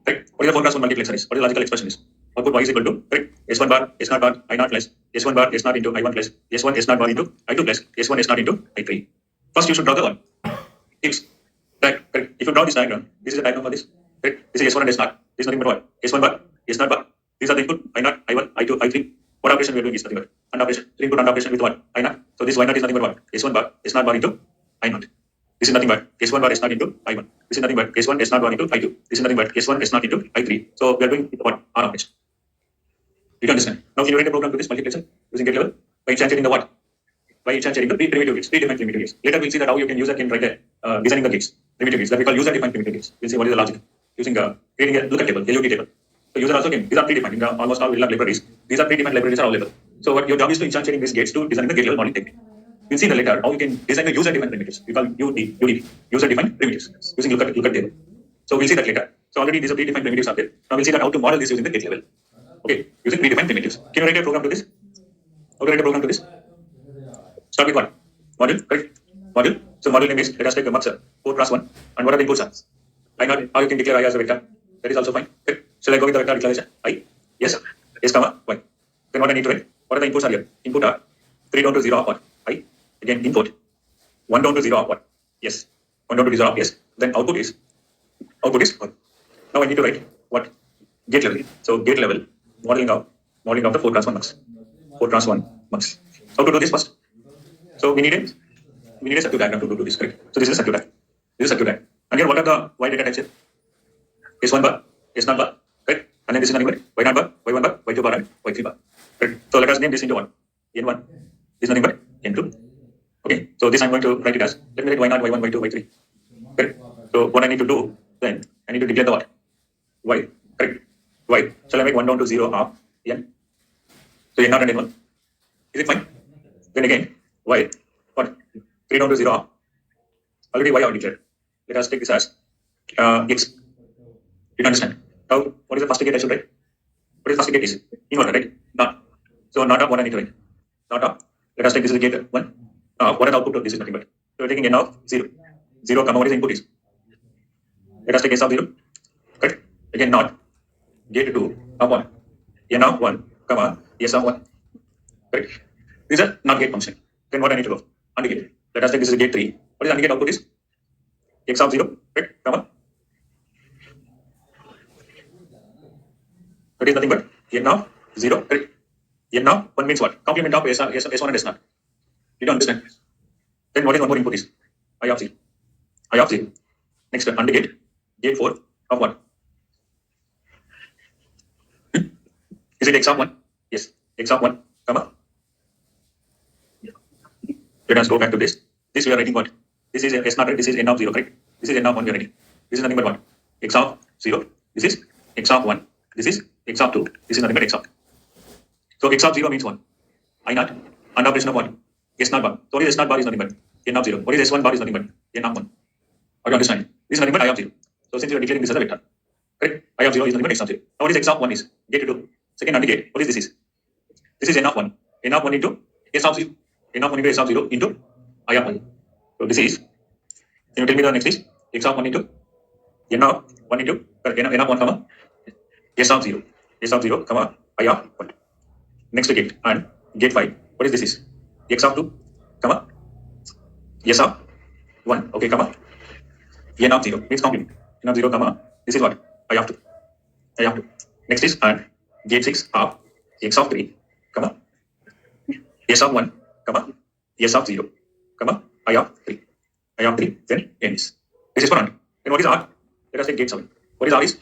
Right? What is the 4 × 1 multiplexer is? What is the logical expression is? Output y is equal to, right? S1 bar, S0 bar, I0 plus, S1 bar, S0 into I1 plus, S1, S0 bar into I2 plus, S1, S0 into I3. First you should draw the one. If, right, correct. If you draw this diagram, this is the diagram for this. Right? This is S1 and S0. This is nothing but what? S1 bar, S0 bar. These are the input, I0, I1, I2, I3. What operation we are doing is nothing but AND operation. So input AND operation with what? I0. So this Y0 is nothing but what? S1 bar, S0 bar into I0. This is nothing but S1 bar, S0 into I1. This is nothing but S1, S0 bar into I2. This is nothing but S1, S0 into I3. So we are doing what? AND operation. You can understand. Now can you write a program to this multiplexer using gate level? By instantiating the what? By instantiating the primitive gates, predefined primitive gates. Later we'll see that how you can user can write a designing the gates, primitive gates that we call user defined primitive gates. We'll see what is the logic using creating a lookup table, LUT table. So user also can, these are predefined in almost all VLab libraries. These are predefined libraries are available. So what your job is to instantiating these gates to design the gate level modeling technique. We'll see later how you can design the user defined primitives. We call UDP, user defined primitives using lookup table. So we'll see that later. So already these are predefined primitives are there. Now we'll see that how to model this using the gate level. Okay, using predefined primitives. Can you write a program to this? How to write a program to this? Start with what? Module, correct? Module. So module name is, let us take a mux 4 × 1. And what are the inputs are? I0, how you can declare I as a vector. That is also fine. Okay. Shall I go with the vector declaration? I, yes, S, comma, Y. Then what I need to write? What are the inputs are here? Input are 3 down to 0 of what? I. Again, input 1 down to 0 of what? Yes. 1 down to 0 of yes. Then output is 1. Now I need to write what? Gate level. So gate level, modeling of the 4 × 1 mux. 4 × 1 mux. How to do this first? So we need a circuit diagram to do this, correct? So this is a circuit diagram. This is a circuit diagram. Again, what are the Y data types here? S1 bar, S0 bar, correct? And then this is nothing but Y0 bar, Y1 bar, Y2 bar, and Y3 bar. Correct? So let us name this into what? N1. This is nothing but N2. Okay. So this I'm going to write it as, let me write Y0, Y1, Y2, Y3. Correct? So what I need to do then, I need to declare the what? Y. Correct? Y. Shall I make 1 down to 0 of N? So N0 and N1. Is it fine? Then again, Y. What? 3 down to 0 of. Already Y are declared. Let us take this as X. You understand? Now, what is the first gate I should write? What is the first gate is? Inverter, right? Not. So not of what I need to write. Not of. Let us take this is gate 1. What is the output of this is nothing but. So we're taking N of 0. 0, comma, what is the input is? Let us take S of 0. Correct? Again, not. Gate 2 of 1. N of 1, comma, S of 1. Correct? These are not gate function. Then what I need to go? AND gate. Let us take this is gate 3. What is AND gate output is? X of 0, right? Comma. That is nothing but N of 0, correct? N of 1 means what? Complement of S1 and S0. You don't understand. Then what is one more input is? I of 0. I of 0. Next, AND gate. Gate 4 of what? Is it X of 1? Yes. X of 1, comma. Let us go back to this. This we are writing what? This is S0, right? This is N of 0, correct? This is N of 1 we are writing. This is nothing but what? X of 0. This is X of 1. This is X of 2. This is nothing but X of. So X of 0 means what? I0. AND operation of what? S0 bar. So what is S0 bar is nothing but N of 0. What is S1 bar is nothing but N of 1. How do you understand? This is nothing but I of 0. So since you are declaring this as a vector, correct? I of 0 is nothing but X of 0. Now what is X of 1 is? Gate 2. Second AND gate. What is this is? This is N of 1. N of 1 into S of 0. N of 1 into S of 0 into I of 1. So this is, can you tell me the next is? X of 1 into N of 1 into N of 1, comma, S of 0. S of 0, comma, I of 1. Next gate and gate 5. What is this is? X of 2, comma, S of 1. Okay, comma, N of 0 means complement. N of 0, comma, this is what? I of 2. I of 2. Next is and gate 6 of X of 3, comma, S of 1, comma, S of 0, comma, I of 3. I of 3, then n is. This is for AND. Then what is R? Let us take gate 7. What is R is?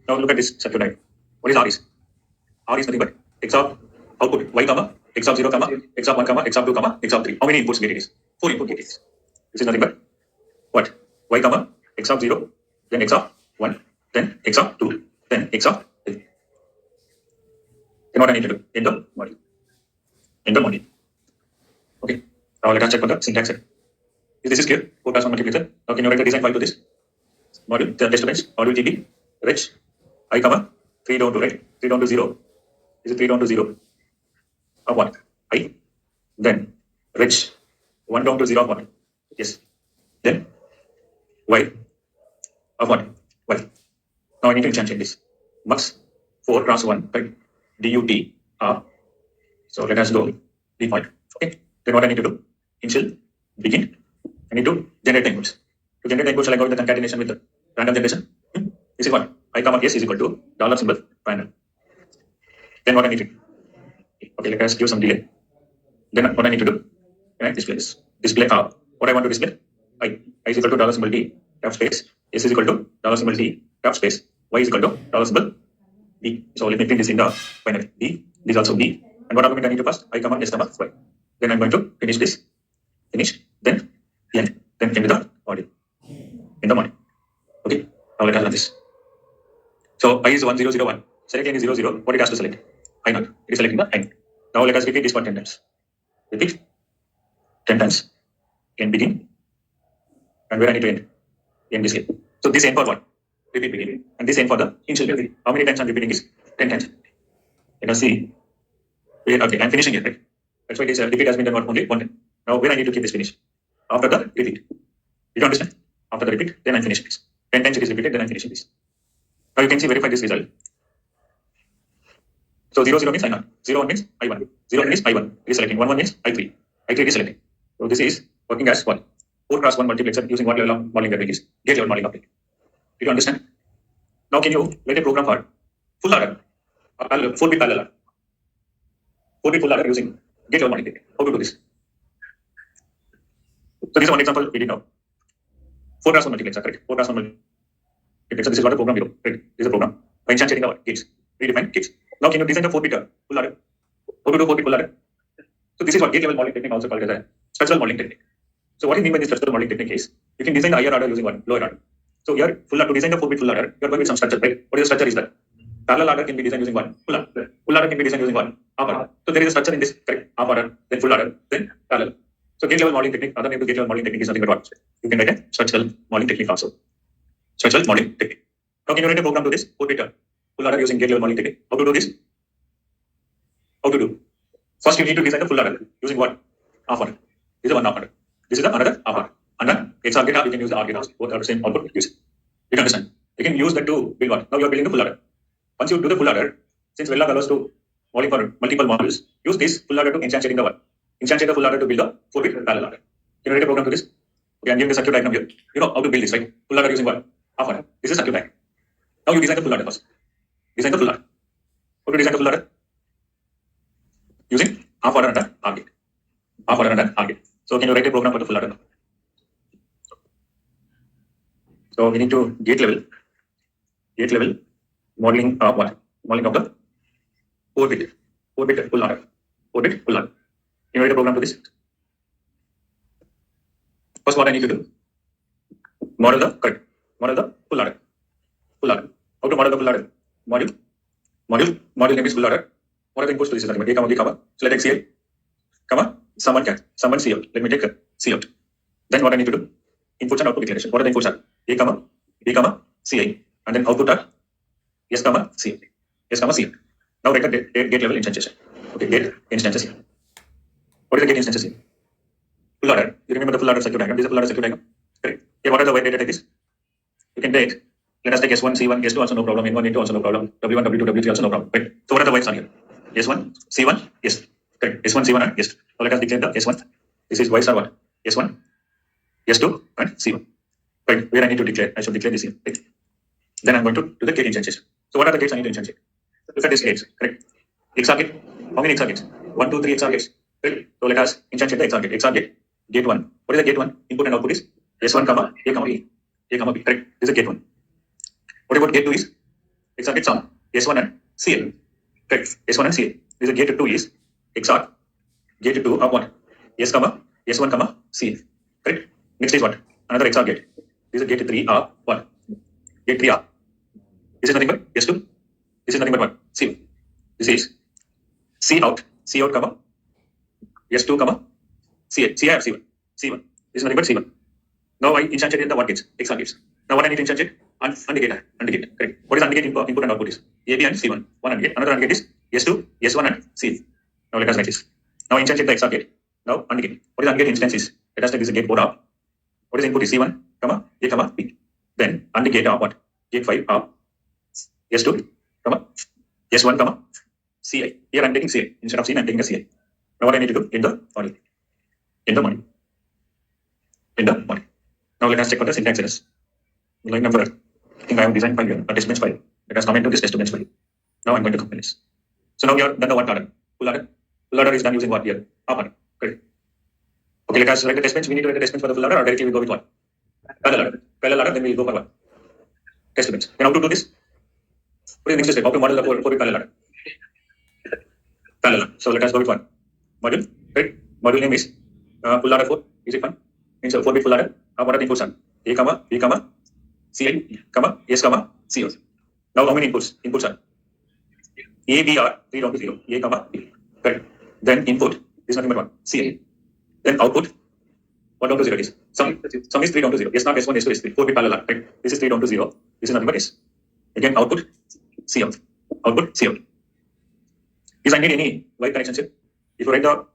Now look at this circuit diagram. What is R is? R is nothing but x of output y comma x of 0 comma x of 1 comma x of 2 comma x of 3. How many inputs gate it is? 4 input gate it is. This is nothing but what? Y comma x of 0, then x of 1, then x of 2, then x of 3. Then what I need to do? End the module. End the module. Okay. Now let us check for the syntax set. Is this is clear? 4 plus 1 multiplication. Now can you write the design file to this module? The test bench module TB rich I comma 3 down to right 3 down to 0. Is it 3 down to 0 of 1 I, then rich 1 down to 0 of 1, yes, then y of 1 y. Now I need to change this mux 4 cross 1 right dut r. So let us go default. Okay, then what I need to do? Initial begin. I need to generate the inputs. To generate the inputs, shall I go with the concatenation with the random generation? This is what I comma s is equal to dollar symbol random. Then what I need to do? Okay, let us give some delay. Then what I need to do? Can I display this? Display R. What I want to display? I is equal to dollar symbol d cap space. S is equal to dollar symbol d cap space. Y is equal to dollar symbol d. So let me print this in the binary. D. This is also d. And what argument I need to pass? I comma s comma y. Then I'm going to finish this. Finish. Then end. Then end the module. In the module. Okay. Now let us run this. So I is 1001. Select n is 00. What it has to select? I naught. It is selecting the I. Now let us repeat this for 10 times. Repeat 10 times. N begin. And where I need to end? End this here. So this end for what? Repeat begin. And this end for the initial begin. How many times I'm repeating this? 10 times. Let us see. Okay, I'm finishing it, right? That's why this repeat has been done only one time. Now where I need to keep this finish? After the repeat. Did you understand? After the repeat, then I'm finishing this. 10 times it is repeated, then I'm finishing this. Now you can see verify this result. So 0 0 means I0. 0 1 means I1. 0 means I1. It is selecting. 1 1 means I3. I3 is selecting. So this is working as what? 4 cross 1 multiplexer using what level of modeling that is? Gate level modeling object. Did you understand? Now can you write a program for full adder or parallel, 4-bit parallel adder? 4-bit full adder using gate level modeling technique. How to do this? So this is one example we did now. 4 cross 1 multiplexer, correct? 4 cross 1 multiplexer. This is what the program we do. Right? This is a program. By instantiating our gates. We define gates. Now can you design the 4-bit full adder? How to do 4-bit full adder? So this is what gate level modeling technique also called as a structural modeling technique. So what is mean by this structural modeling technique is you can design the higher order using one lower order. So here full adder, to design the 4-bit full adder, you are going with some structure, right? What is the structure is that? Parallel adder can be designed using one full adder. Full adder can be designed using one half order. So there is a structure in this, correct? Half order, then full adder, then parallel. So gate level modeling technique, other name to gate level modeling technique is nothing but what? You can write a structural modeling technique also. Structural modeling technique. Now can you write a program to this 4-bit full adder using gate level modeling technique? How to do this? How to do? First you need to design the full adder using what? Half order. This is one half order. This is the another half order. And then XOR gate, you can use the OR gate also. Both are the same output. Use it. You can understand? You can use that to build what? Now you are building the full adder. Once you do the full adder, since Verilog allows to modeling for multiple modules, use this full adder to instantiate the what? Instantiate the full adder to build the 4-bit parallel adder. Can you write a program to this? Okay, I'm giving the circuit diagram here. You know how to build this, right? Full adder using what? Half order. This is circuit diagram. Now you design the full adder first. Design the full adder. How to design the full adder? Using half order and an OR gate. Half order and an OR gate. So can you write a program for the full adder now? So we need to gate level modeling what? Modeling of the 4-bit full adder. 4-bit full adder. Can you write a program to this? First, what I need to do? Model the full adder. Full adder. How to model the full adder? Module name is full adder. What are the inputs to this? A, comma, B, comma. Select CL, comma, someone CL. Let me take CL. Then what I need to do? Inputs and output declaration. What are the inputs? A, comma, B, comma, CI. And then output are S, comma, CL. S, comma, CL. Now write the gate level instantiation. Okay, gate instances here. What is the gate instances here? Full adder. You remember the full adder circuit diagram? This is a full adder circuit diagram. Correct. Here, what are the white data type is? You can take, let us take S1, C1, S2 also no problem, N1, N2 also no problem, W1, W2, W3 also no problem. Right. So what are the whites on here? S1, C1, S. Correct. S1, C1 and S2. So let us declare the S1. This is whites are what? S1, S2 and C1. Right. Where I need to declare? I should declare this here. Right. Then I'm going to do the gate instantiation. So what are the gates I need to instantiate? Look at these gates. Correct. XOR gate. How many XOR gates? 1, 2, 3 XOR gates. Right. So let us instantiate the XOR gate. XOR gate. gate 1. What is the gate 1? Input and output is S1, comma, A, comma, B. A, comma, B. Correct. This is gate 1. What about gate 2 is? XOR gate sound. S1 and CL. Correct. S1 and CL. This is gate 2 is XOR gate 2 of what? S, comma, S1, comma, CL. Correct. Next is what? Another XOR gate. This is gate 3 of what? Gate 3 of. This is nothing but S2. This is nothing but what? C. This is C out, comma, S2, comma, CA, CI or C1, C1. This is nothing but C1. Now I instantiate in the what gates, XOR gates. Now what I need to instantiate? AND gate, correct. What is AND gate input and output is? AB and C1, one AND gate. Another AND gate is S2, S1 and C. Now let us write this. Now instantiate the XOR gate. Now AND gate. What is AND gate instance is? Let us take this gate 4 of. What is input is C1, comma, A, comma, B. Then AND gate of what? Gate 5 of S2, comma, S1, comma, CI. Here I'm taking CI. Instead of C, I'm taking a CI. Now what I need to do? In the module. In the module. In the module. Now let us check for the syntax errors. Line number, I think I have designed file here, a test bench file. Let us come into this test bench file. Now I'm going to compile this. So now we are done the what order? Full order. Full order is done using what here? Half order. Correct. Okay, let us write the test bench. We need to write the test bench for the full order, or directly we go with what? Parallel order. Parallel order, then we will go for what? Test bench. Then how to do this? What is the next step? How to model the 4 parallel order? Parallel. So let us go with one module. Right? Module name is full order 4. Is it fine? Means 4-bit full order. What are the inputs? A, comma, B, comma, CI, comma, S, comma, CO. Now how many inputs? Inputs are A, B are 3 down to 0. A, comma, B. Correct. Then input is nothing but 1. CI. Then output 1 down to 0 is. Sum is 3 down to 0. S not S1, S2, S3. 4-bit parallel. Right? This is 3 down to 0. This is nothing but S. Again output C out. Output C out. If I need any wire connections, if you write the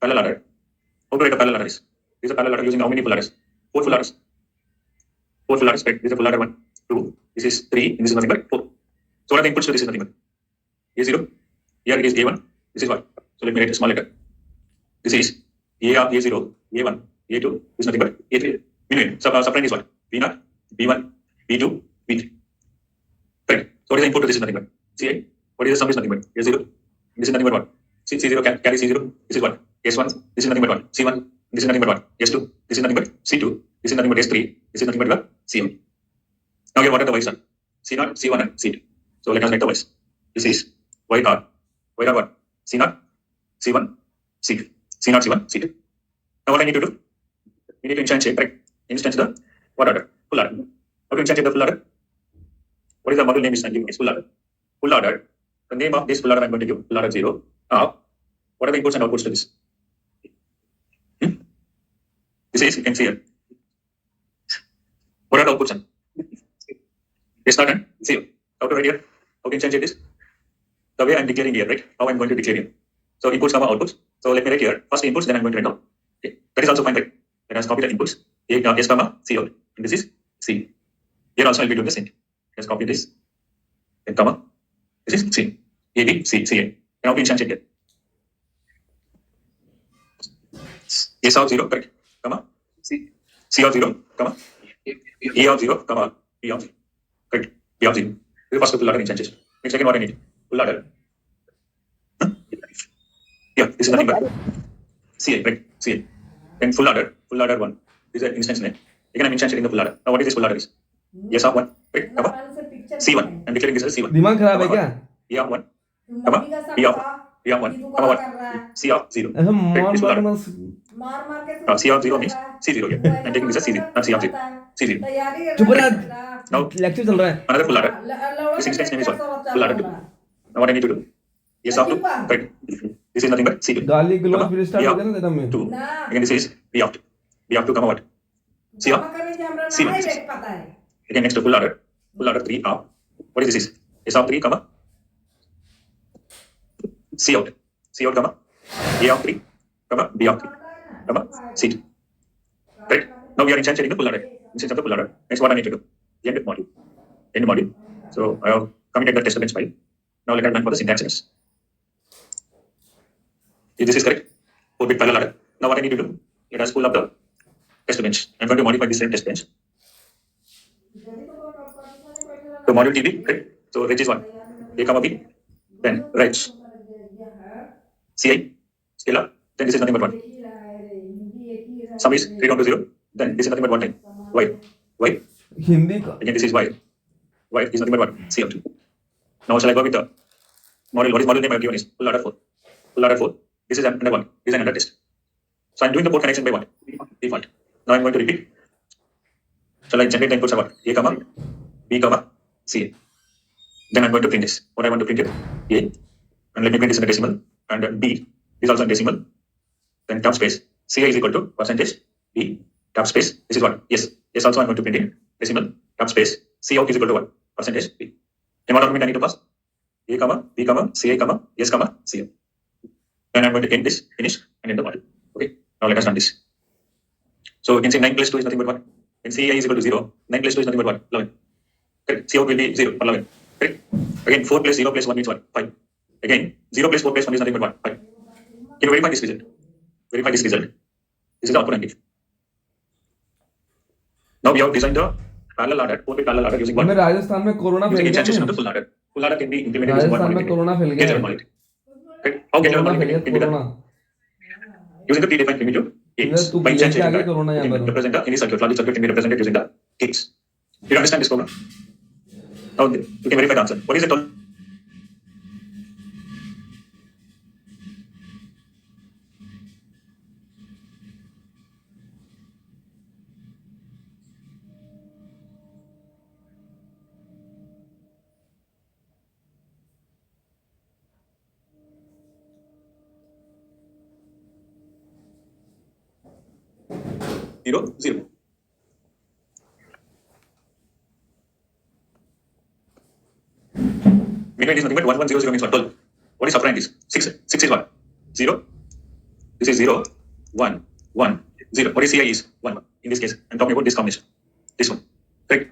parallel order, how to write the parallel order is? This is a parallel order using how many full orders? 4 full orders. 4 full orders, right? This is a full order 1, 2. This is 3, and this is nothing but 4. So what are the inputs to this is nothing but A0. Here it is A1. This is what? So let me write a small letter. This is A0, A1, A2. This is nothing but A3. Meaning, subtract is what? V0, V1, V2, V3. Correct. So what is the input to this is nothing but CI. What is the sum is nothing but A0. This is nothing but what? C0 carry C0. This is what? S1. This is nothing but what? C1. This is nothing but what? S2. This is nothing but C2. This is nothing but S3. This is nothing but what? C1. Now here what are the Y's are? C0, C1 and C2. So let us write the Y's. This is Y R. Y R what? C0, C1, C2. C0, C1, C2. Now what I need to do? We need to instantiate, right? Instance the what order? Full order. How to instantiate the full order? What is the module name is giving? It's full order. Full order. The name of this full order I'm going to give full order 0. What are the inputs and outputs to this? This is, you can see here. What are the outputs? S not and CO. How to write here? How can change this? The way I'm declaring here, right? How I'm going to declare here. So inputs, comma outputs. So let me write here. First inputs, then I'm going to write down. Okay. That is also fine, right? Let us copy the inputs. S, comma, CO. And this is C. Here also I'll be doing the same. Let's copy this. Then comma. This is C. A, B, C, C, A. Now we instantiate here. S of 0, correct. Comma. C of 0, comma. E of 0, comma. B of 0. Correct. B of 0. This is first full order instantiation. Next again what I need? Full order. Yeah, this is nothing but CA, right? CA. Then full order 1. This is the instance name. Again I'm instantiating the full order. Now what is this full order is? S of 1, right? Comma. C1. I'm declaring this as C1. दिमाग खराब है क्या? E of 1, comma. B of 1, comma what? C of 0. ऐसा Right? This full order. मार C of 0 means C0 here. I'm taking this as C0, not C of 0. C0. चुप रह. Now lecture चल रहा है. another full order. This instance name is what? Full order 2. Now what I need to do? S of 2, right? This is nothing but C2. गाली गलौज फिर start हो गया ना तेरा में. 2. Again this is B of 2. B of 2, comma what? C of C1. Again next to full order. Full order 3 of. What is this? S of 3, comma. C out. C out, comma. A of 3, comma. B of 3, comma. C2. Right? Now we are instantiating the full order. Instance of the full order. Next what I need to do? End module. End module. So I have committed the test bench file. Now let us run for the syntax errors. If this is correct, 4-bit parallel order. Now what I need to do? Let us pull up the test bench. I'm going to modify this same test bench. So module TB, right? So reg is 1. A, comma B. Then reg. CI, scalar. Then this is nothing but 1. sum is 3 down to 0, then this is nothing but what time? Y. Y. Hindi का Again, this is Y. Y is nothing but what? C out. Now, shall I go with the model? What is model name I have given is full adder 4. Full adder 4. This is under what? This is an under test. So I'm doing the port connection by what? Default. Now I'm going to repeat. Shall I generate the inputs are what? A comma, B comma, C. Then I'm going to print this. What I want to print here? A. And let me print this in a decimal. And B is also in decimal. Then top space. CI is equal to percentage B. Top space. This is what? Yes. Yes, also I'm going to print in decimal. Top space. C out is equal to what? Percentage B. And what argument I need to pass? A comma, B comma, CI comma, S comma, C. Then I'm going to end this, finish, and end the model. Okay. Now let us run this. So you can say 9 plus 2 is nothing but what? When CI is equal to 0, 9 plus 2 is nothing but what? 11. Correct. C out will be 0 or 11. Correct. Again, 4 plus 0 plus 1 means what? 5. Again, 0 plus 4 plus 1 is nothing but what? 5. Can you verify this result? Verify this result. This is the output I give. Now we have designed the parallel ladder, 4-bit parallel ladder using what? हमें राजस्थान में corona Using फैल instantiation of गया the full ladder. Full ladder can be implemented using what Rajasthan में model? Corona फैल Gate गया level model. Correct. How gate level corona model फैल can गया be done? Corona Using the predefined primitive gates. तू By लेके instantiating आ गया that, corona you यहाँ can पर represent the any circuit. Logic circuit can be represented using the gates. You understand this program? Now you can verify the answer. What is the total? Zero, zero. Midpoint is nothing but 1, 1, 0, 0 means what? 12. What is subtrahend is? 6. 6 is what? 0. This is 0, 1, 1, 0. What is CI is? 1. In this case, I'm talking about this combination. This one. Correct?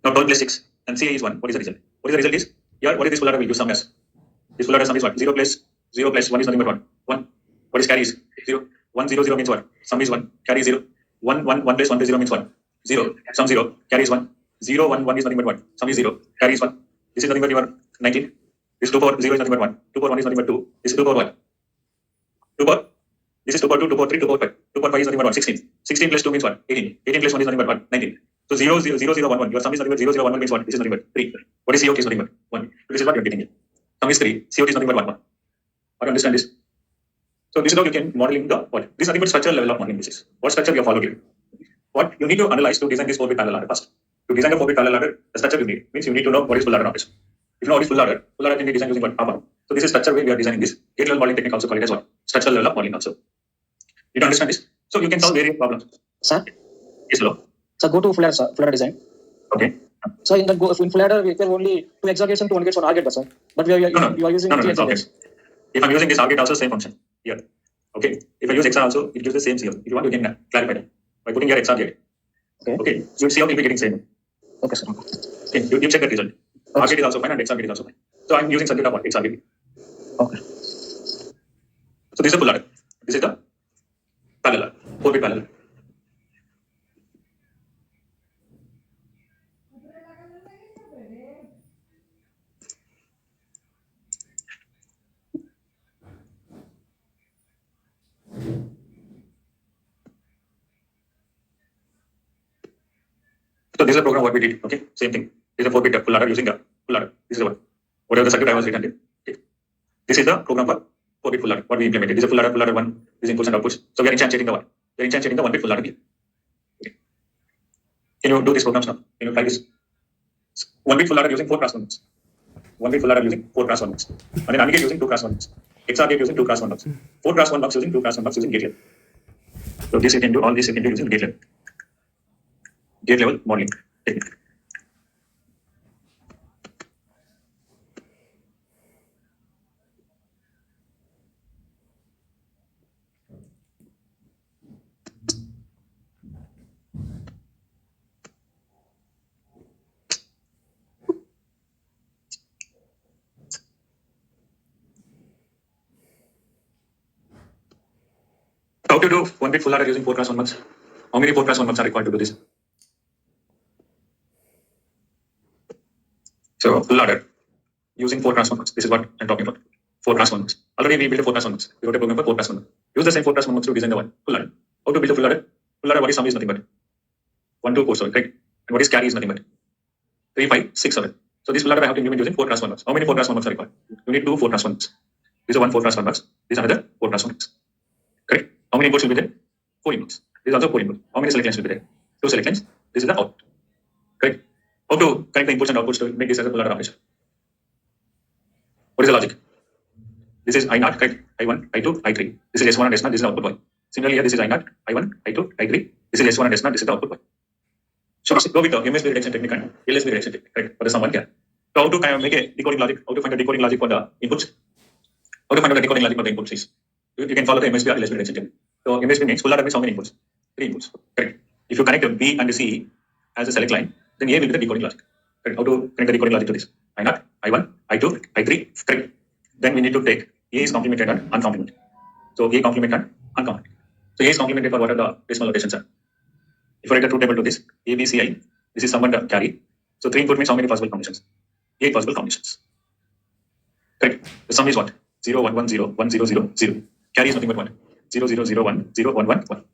Now 12 plus 6 and CI is 1. What is the result? What is the result is? Here, what is this full adder will use sum as? This full adder sum is what? 0 plus 1 is nothing but 1. 1. What is carry is? 0. 1, 0, 0 means what? Sum is 1. Carry is 0. 1, 1, 1 plus 1 plus 0 means what? 0. Sum 0. Carry is 1. 0, 1, 1 is nothing but what? Sum is 0. Carry is 1. This is nothing but your 19. This 2 power 0 is nothing but 1. 2 power 1 is nothing but 2. This is 2 power 1. 2 power. This is 2 power 2, 2 power 3, 2 power 5. 2 power 5 is nothing but what? 16. 16 plus 2 means what? 18. 18 plus 1 is nothing but what? 19. So 0, 0, 0, 0, 1, 1. Your sum is nothing but 0, 0, 1, 1 means what? This is nothing but 3. What is COT is nothing but 1. So this is what you are getting here. Sum is 3. COT is nothing but 1, 1. How do you understand this? So this is how you can modeling the what? This is nothing but structural level of modeling this is. What structure we have followed here? What you need to analyze to design this 4-bit parallel ladder first. To design a 4-bit parallel ladder, the structure you need means you need to know what is full ladder is. If you know what is full ladder can be designed using what? APA. So this is structure way we are designing this. Gate level modeling technique also called it as what? Structural level of modeling also. You don't understand this? So you can solve various problems. Sir, Yes, hello. so go to full adder, sir. Full adder design. Okay. So in full adder, we have only 2 XOR gates and 2 AND gates on R gate, sir. But we are using 3 XOR Okay. gates. If I'm using this R gate also same function here. Okay. If I use XOR also, it gives the same CO. If you want, you can clarify that by putting here XOR gate. Okay. So CO will be getting same. Okay, sir. Okay. You check that result. R gate is also fine and XOR gate is also fine. So I'm using circuit of what? XOR gate. Okay. So this is the full ladder. This is the parallel, 4-bit parallel. So this is a program what we did. Okay, same thing. This is a 4-bit full ladder using the full ladder. This is the one. Whatever the circuit I was written in. Okay. This is the program for 4-bit full ladder. What we implemented. This is a full ladder 1. This is inputs and outputs. So we are instantiating the one. We are instantiating the 1-bit full ladder here. Okay. Can you do this program now? Can you try this? 1-bit full ladder using 4 cross 1 nodes. 1-bit full ladder using 4 cross 1 nodes. And then AND gate using 2 cross 1 nodes. XOR gate using 2 cross 1 nodes. 4 cross 1 box using 2 cross 1 box using gate level. So this you can do. All this you can do using gate level. Gate level modeling technique. How to do 1-bit full ladder using 4 cross 1 box? How many 4 cross 1 box are required to do this? So full ladder using 4 cross 1 box. This is what I'm talking about. 4 cross 1 box. Already we built a 4 cross 1 box. We wrote a program for 4 cross 1 box. Use the same 4 cross 1 box to design the one full ladder. How to build a full ladder? full ladder, what is sum is nothing but 1, 2, 4, 7, correct? And what is carry is nothing but 3, 5, 6, 7. So this full ladder I have to implement using 4 cross 1 marks. How many 4 cross 1 marks are required? You need 2 4 cross 1 marks. This is one 4 cross 1 marks. This is another 4 cross 1 marks. Correct? How many inputs will be there? 4 inputs. This is also 4 inputs. How many select lines will be there? 2 select lines. This is the output. Correct? How to connect the inputs and outputs to make this as a full ladder operation? What is the logic? This is I0, correct? I1, I2, I3. This is S1 and S0. This is the output Y. Similarly, here this is I0, I1, I2, I3. This is S1 and S0. This is the output Y. So go with the MSB reduction technique and LSB reduction technique, correct? For the someone here. So how to kind of make a decoding logic? How to find a decoding logic for the inputs? How to find out the decoding logic for the inputs is? You can follow the MSB or LSB reduction technique. So MSB means full ladder means how many inputs? 3 inputs, correct? If you connect B and C as a select line, then A will be the decoding logic. Correct? How to connect the decoding logic to this? I0, I1, I2, I3, correct? Then we need to take A is complemented and uncomplemented. So A complement and uncomplemented. So A is complemented for what are the decimal notations are. If I write the truth table to this, A, B, C, I, this is someone carry. So 3 input means how many possible combinations? 8 possible combinations. Correct? The sum is what? 0, 1, 1, 0, 1, 0, 0, 0. Carry is nothing but 1. 0, 0, 0, 1, 0, 1, 1, 1.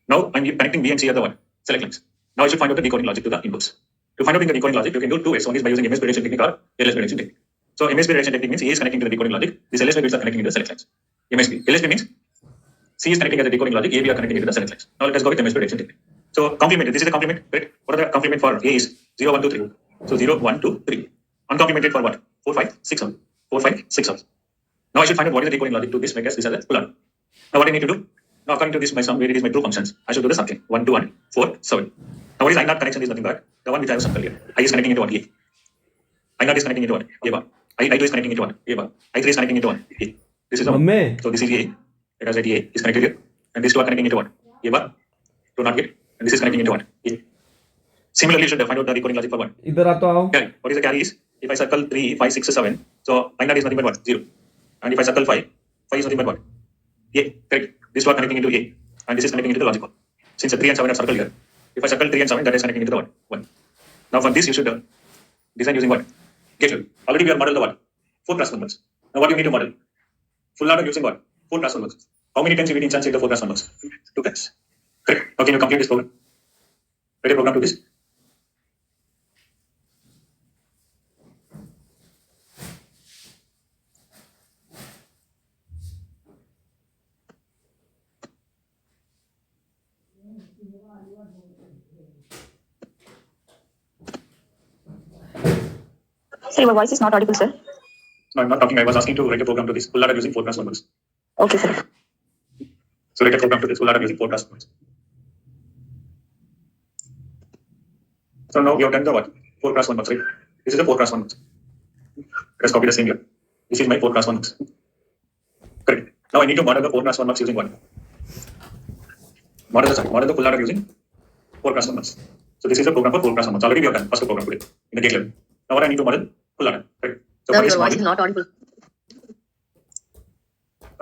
Now I'm connecting B and C are the one. Select lines. Now I should find out the decoding logic to the inputs. To find out the decoding logic, you can do 2 ways. One is by using MSB reduction technique or LSB reduction technique. So MSB reduction technique means A is connecting to the decoding logic. These LSB bits are connecting to the select lines. MSB. LSB means C is connecting as the decoding logic. A, B are connecting to the select lines. Now let us go with MSB reduction technique. So complemented. This is the complement. Right? What are the complement for A is 0, 1, 2, 3. So 0, 1, 2, 3. Uncomplimented for what? 4, 5, 6, 7. 4, 5, 6, 7. Now I should find out what is the decoding logic to this make as this as a full ladder. Now what I need to do? Now according to this my sum where it is my true functions, I should do the sampling. 1, 2, 1, 4, 7. Now what is I0 connection is nothing but the one which I have circled here. I is connecting into 1 A. I0 is connecting into 1 A bar. I2 is connecting into 1 A bar. I3 is connecting into 1 A. This is the one. So this is A. Let us write A is connected here. And these two are connecting into 1 A bar. Do not get. And this is connecting into 1 A. Similarly, you should find out the decoding logic for 1. इधर आता आओ. Carry. What is the carry is? If I circle 3, 5, 6, 7. So I0 is nothing but what? 0. And if I circle 5, 5 is nothing but what? A. Correct. These two are connecting into A. And this is connecting into the logic 1. Since the 3 and 7 are circled here. If I circle 3 and 7, that is connecting into the 1. Now for this you should design using what? Gate level. Already we have modeled the what? 4 class 1 words. Now what do you need to model? Full ladder using what? 4 class 1 words. How many times you need to instantiate the 4 class 1 words? 2 times. Correct. Now can you complete this program? Write a program to this. Sir, your voice is not audible, sir. No, I'm not talking. I was asking to write a program to this. Full ladder using 4 class 1 words. Okay, sir. So write a program to this. Full ladder using 4 class 1 words. So now we have done the what? 4 class 1 words, right? This is the 4 class 1 words. Let's copy the same here. This is my 4 class 1 words. Correct. Now I need to model the 4 class 1 words using what? Model the full ladder using 4 class 1 words. So this is the program for 4 class 1 words. Already we have done first program today in the gate level. Now what I need to model? Full ladder. Right? So Sir, for this your voice model, is not audible.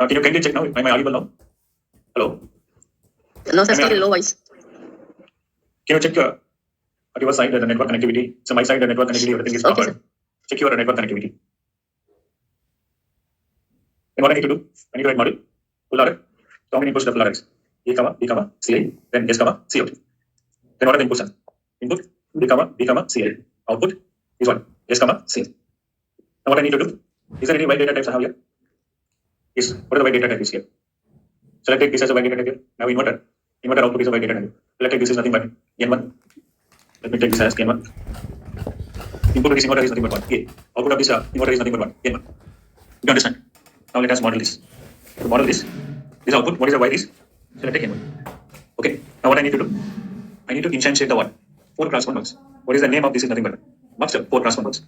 can you kindly check now? Am I audible now? Hello? No, sir, Am I still low voice. Can you check at your side the network connectivity? So my side the network connectivity, everything is Okay, proper. sir. Check your network connectivity. Then what I need to do? I need to write model. Full ladder. So how many inputs to the full ladder is? A, B, Ci, then S, Cout. Then what are the inputs? Input B, Ci. Output is what? S, Ci. Now what I need to do? Is there any white data types I have here? Yes. What are the white data types here? So let's take this as a white data type here. Now inverter. Inverter output is a white data type. Let's take this is nothing but N1. Let me take this as N1. Input of this inverter is nothing but what? A. Output of this inverter is nothing but what? N1. You understand? Now let us model this. To model this output, what is the y is? So let's take N1. Okay. Now what I need to do? I need to instantiate the what? 4 class 1 words. What is the name of this is nothing but Muxer 4 class 1 words.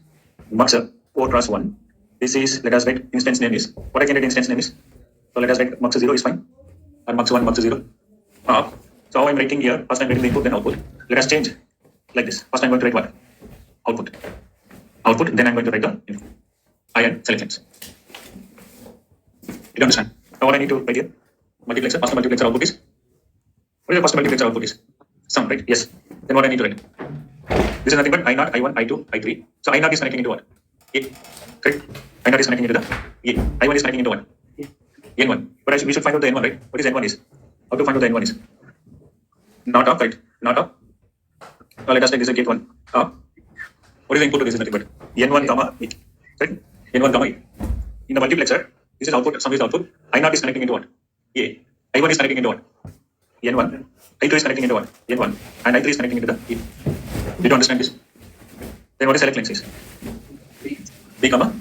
Muxer 4 class 1. This is, let us write instance name is. What I can write instance name is? So let us write Muxer 0 is fine. Or Muxer 1, Muxer 0. So how I'm writing here, first I'm writing the input, then output. Let us change like this. First I'm going to write what? Output. Output, then I'm going to write the input. IN select lines. You understand? Now what I need to write here? Multiplexer. First multiplexer output is. What is the first multiplexer output is? Sum, right? Yes. Then what I need to write? This is nothing but I0, I1, I2, I3. So I0 is connecting into what? A. Correct? I0 is connecting into the A. I1 is connecting into what? N1. But we should find out the N1, right? What is N1 is? How to find out the N1 is? Not up, right? Not up. Let us take this gate 1. What is the input to this? Is nothing but N1 comma E. Right? N1 comma E. In the multiplexer, this is output, sum is output. I0 is connecting into what? A. I1 is connecting into what? N1. I2 is connecting into what? N1. And I3 is connecting into the E. Did you understand this? Then what is select length is? B comma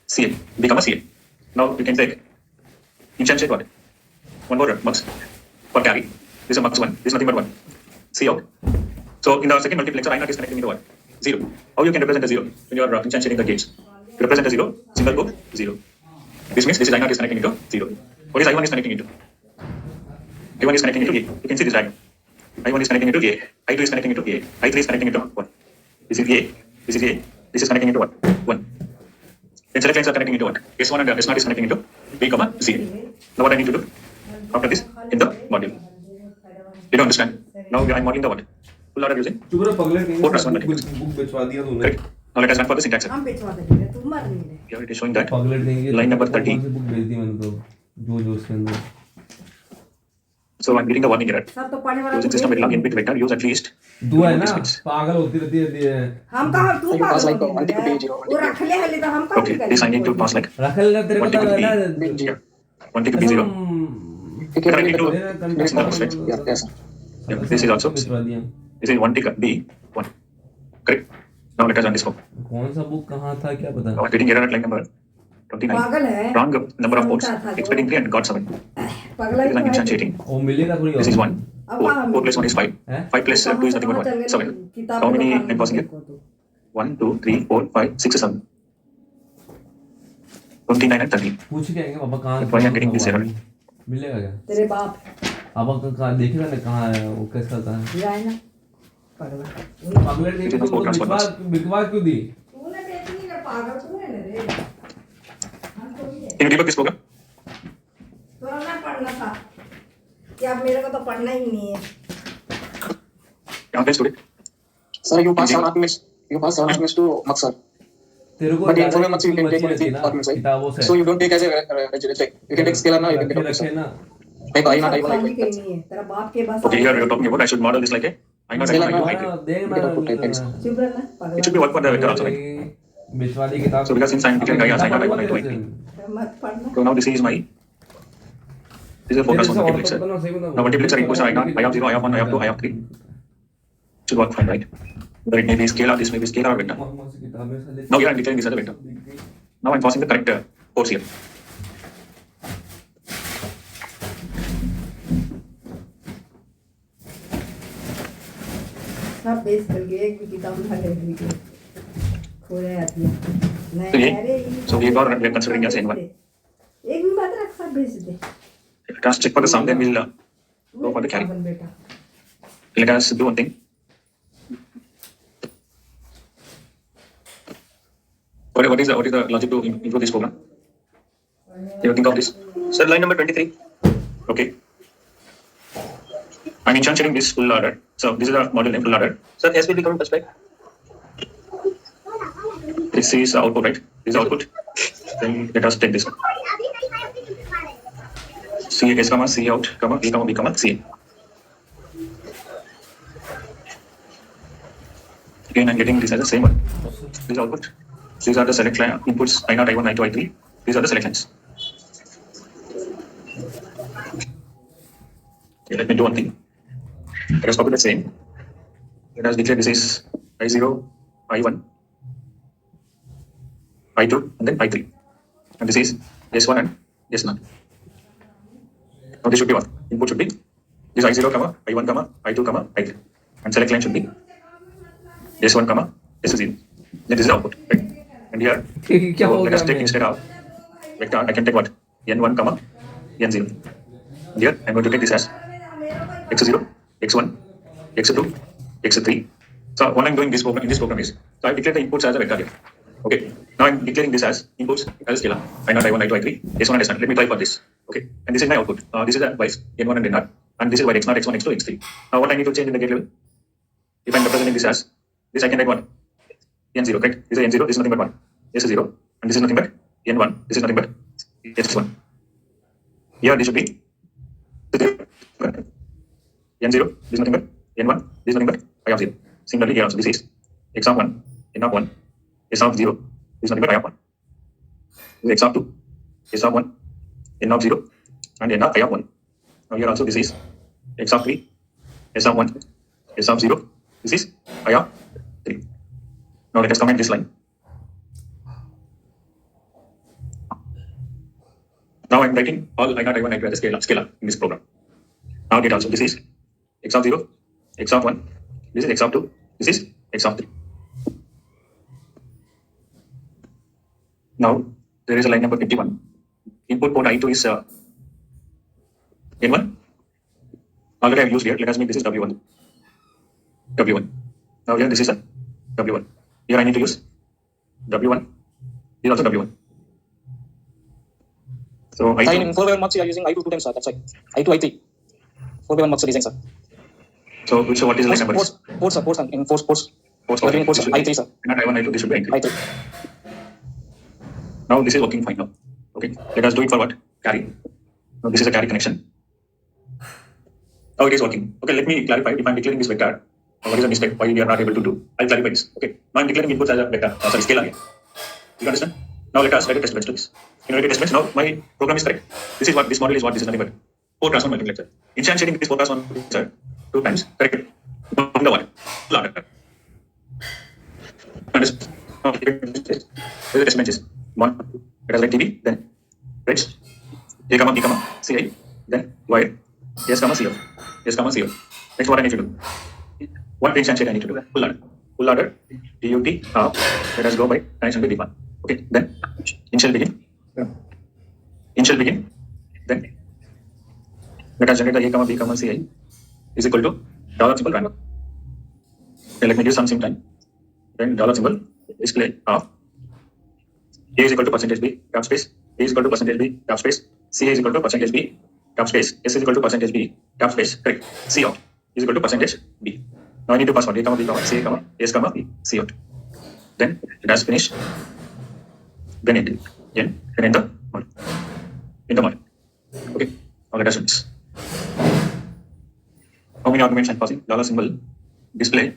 CA. B comma CA. Now you can take instantiate what? One more mux for carry. This is a mux 1. This is nothing but 1. C out. So in the second multiplexer, I0 is connecting into what? 0. How you can represent a 0 when you are instantiating the gates? To represent a 0, single port 0. This means this is I0 is connecting into 0. What is I1 is connecting into? I1 is connecting into A. You can see this diagram. I1 is connecting into A. I2 is connecting into A. I3 is connecting into what? This is A. This is A. This is connecting into what? 1. Then select lines are connecting into what? S1 and S0 is connecting into B comma C. Now what I need to do? After this, in the module. You don't understand? Now I am modeling the what? Full order using चुप रहो पगले कहीं 4 plus 1 book multiplexer. Book बेचवा दिया तूने Correct. Now let us run for the syntax. हम बेचवा देंगे तुम मर नहीं रहे Here it is showing that पगले कहीं line number 30. बुक बेच दी मैंने तो जो उसके अंदर So I'm getting the warning error. सब तो पढ़ने वाला Using system with log input vector, use at least तू है ना space. पागल होती रहती है हम कहाँ तू You pass like पागल 1 tick to B0. वो रख ले हले तो हम कहाँ Okay, this I need to pass like रख ले तेरे को 1 tick to तो है B. ना Here. 1 tick to B0. You can Connecting to तेरे this number, right? Yeah, yes. Yeah, this is also बेचवा दिया this is 1 tick B 1. Correct. Now let us run this code. कौन सा book कहाँ था क्या पता Now I'm getting error at line number 29. पागल है Wrong number of ports. समझता था जो। Expecting 3 and got 7. पगला This is ही an तो है instantiating. वो मिलेगा थोड़ी This is 1. अब 4. हम 4 plus 1 is 5. हैं 5 plus 2 is nothing but 1. 7. How many I'm passing here? 1, 2, 3, 4, 5, 6, 7. 29 and 30. पूछ के आएंगे पापा कहाँ Why I'm getting this error? मिलेगा क्या तेरे बाप पापा कहाँ देखेगा ना कहाँ है वो कैसा था जाए ना पगला पागल नहीं It is तो a 4 plus 1 बिकवा plus. बिकवा क्यों दी तूने बेचनी ना पागल तू है ना रे हम तो भी है Can you debug this program? तो ना पढ़ना था कि अब मेरे को तो पढ़ना ही नहीं है Can I today? Sir, you pass 7 arguments. You pass 7 arguments to mux, sir. तेरे को But in ज्यादा full mux you can बची take only रहती 3 ना arguments, right? किताबों से So you don't take as a like you can take scalar now, you can take रखे output, sir. ना Like I not I1 खाली like कहीं नहीं है तेरा बाप के पास Okay, here we are talking about I should model this like a I not Scalar I2 now. I3. देख You can output like this. ना चुप रहना पगला It should be 1 for the vector also, right? बिचवाली किताब So because since I'm taking I not I1 I2 I3. मत पढ़ना So now this is my this is a 4 plus 1 multiplexer. Now multiplexer inputs are I not, I of 0, I of 1, I of 2, I of 3. Should work fine, right? But it may be scalar, this may be scalar or vector. Now here I'm declaring this as a vector. Now I'm passing the correct course here. सब बेच करके एक भी किताब ना ले के खो जाती है So नहीं ये अरे so we are considering as N1. एक भी बात रख सब बेच दे Let us check for the sum, then we'll go for the carry. अपन बेटा Let us do one thing. What is the logic to improve this program? You think of this? Sir, line number 23. Okay. I'm instantiating this full order. So this is a model name full order. Sir, S will be coming first, right? This is output, right? This is output. Then let us take this one. C S comma C out comma A comma B comma C. Again, I'm getting this as the same one. This is output. These are the select line inputs I0, I1, I2, I3. These are the select lines. Okay, let me do one thing. Let us copy the same. Let us declare this is I0, I1, I2, and then I3. And this is S1 and S0. Now this should be what? Input should be this I0, comma, I1, comma, I2, comma, I3. And select line should be S1, comma, S0. Then this is the output. Right? And here, क्या so हो let us गया take मैं instead of vector, I can take what? N1, comma, N0. And here, I'm going to take this as X0, X1, X2, X3. So what I'm doing this program, in this program is, so I declare the inputs as a vector here. Okay. Now I'm declaring this as inputs as a scalar. I0, I1, I2, I3, S1 and S0. Let me try for this. Okay. And this is my output. This is a vice N1 and N0. And this is by X0, X1, X2, X3. Now what I need to change in the gate level? If I'm representing this as this, I can write what? N0, correct? This is N0, this is nothing but 1. S0, and this is nothing but N1, this is nothing but S1. Here this should be N0, this is nothing but N1, this is nothing but I of 0. Similarly, here also this is x of 1, n of 1, s of 0, this is nothing but I of 1. This is x of 2, s of 1, n of 0, and n of I of 1. Now here also this is x of 3, s of 1, s of 0, this is I of 3. Now let us comment this line. Now I am writing all I0, I1, I2 as a scalar in this program. Now get also this is x of 0, x of 1, this is x of 2, this is x of 3. Now there is a line number 51. Input port I2 is N1. Already I have used here. Let us make this is W1. W1. Now here this is a W1. Here I need to use W1. Here also W1. So I2. Sir, in 4x1 mux, you are using I2 two times, sir. That's right. I2, I3. 4x1 mux design, sir. So what is the line number? Ports, sir. In ports. Ports, You are okay. doing ports, This sir. should be- I3, sir. Not I1, I2, this should be I3. I3. Now this is working fine now. Okay. Let us do it for what? Carry. Now this is a carry connection. Now it is working. Okay, let me clarify. If I am declaring this vector, what is the mistake? Why we are not able to do? I'll clarify this. Okay. Now I am declaring inputs as a vector. Scalar. You understand? Now let us write a test bench to this. In write a test bench, now my program is correct. This is what this model is. What this is nothing but 4 class 1 multiplexer. Instantiating this 4 class 1 multiplexer 2 times. Correct. On the one. Ladder. Understand? Now where the test bench is 1. Let us write TB. Then bridge. A comma B comma CI. Then wire. S comma CO. S comma CO. Next what I need to do? What instantiate I need to do? Full ladder. Full ladder. DUT. Let us go by connection by default. Okay. Then initial begin. Initial begin. Then let us generate the A comma B comma CI is equal to dollar symbol random. Okay, let me give some time. Then dollar symbol display of A is equal to percentage B cap space. A is equal to percentage B cap space. C is equal to percentage B cap space. S is equal to percentage B cap space. Correct. C out is equal to percentage B. Now I need to pass what A comma B comma C comma S comma B C out. Then it has finished. Then it then in the model. In the model. Okay. Now let us do this. How many arguments I'm passing? Dollar symbol display.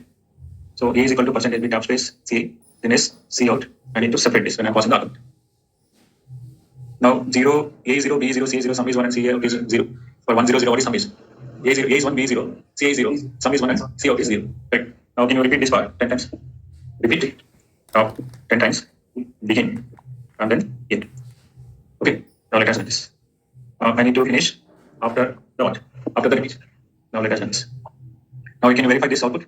So A is equal to percentage B cap space C, then S C out. I need to separate this when I'm passing the argument. Now 0, A is 0, B is 0, C is 0, sum is 1 and C out is 0. For 1 0 0, what is sum is? A is 1, B is 0, C is 0, sum is 1 and C out is 0. Right. Now can you repeat this part 10 times? Repeat it. Now 10 times. Begin and then end. Okay. Now let us do this. I need to finish after the what? After the repeat. Now let us do this. Now you can verify this output.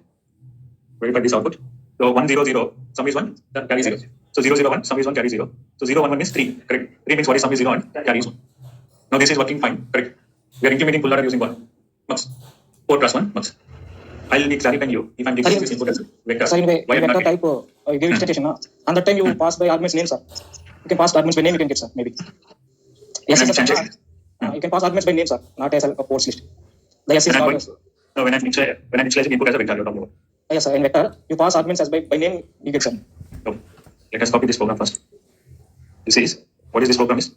Verify this output. So 1 0 0, sum is 1, then carry 0. So 0 0 1, sum is 1, carry 0. So 0 1 1 means 3. Correct. 3 means what is sum is 0 and carry is 1. Now this is working fine. Correct. We are implementing full ladder using what? Mux. 4 plus 1 mux. I'll be clarifying you if I'm declaring this input as vector. Sir, in Why I'm vector not type, you give instantiation, na? And that time you pass by arguments name, sir. You can pass arguments by name, you can get, sir, maybe. Yes, sir, sir. You can pass arguments by name, sir, not as a ports list. The yes is When I'm not. going- No, when I'm initializing input as a vector, you're talking about. Yes, sir. In vector, you pass arguments as by name, you get, sir. So let us copy this program first. This is what is this program is?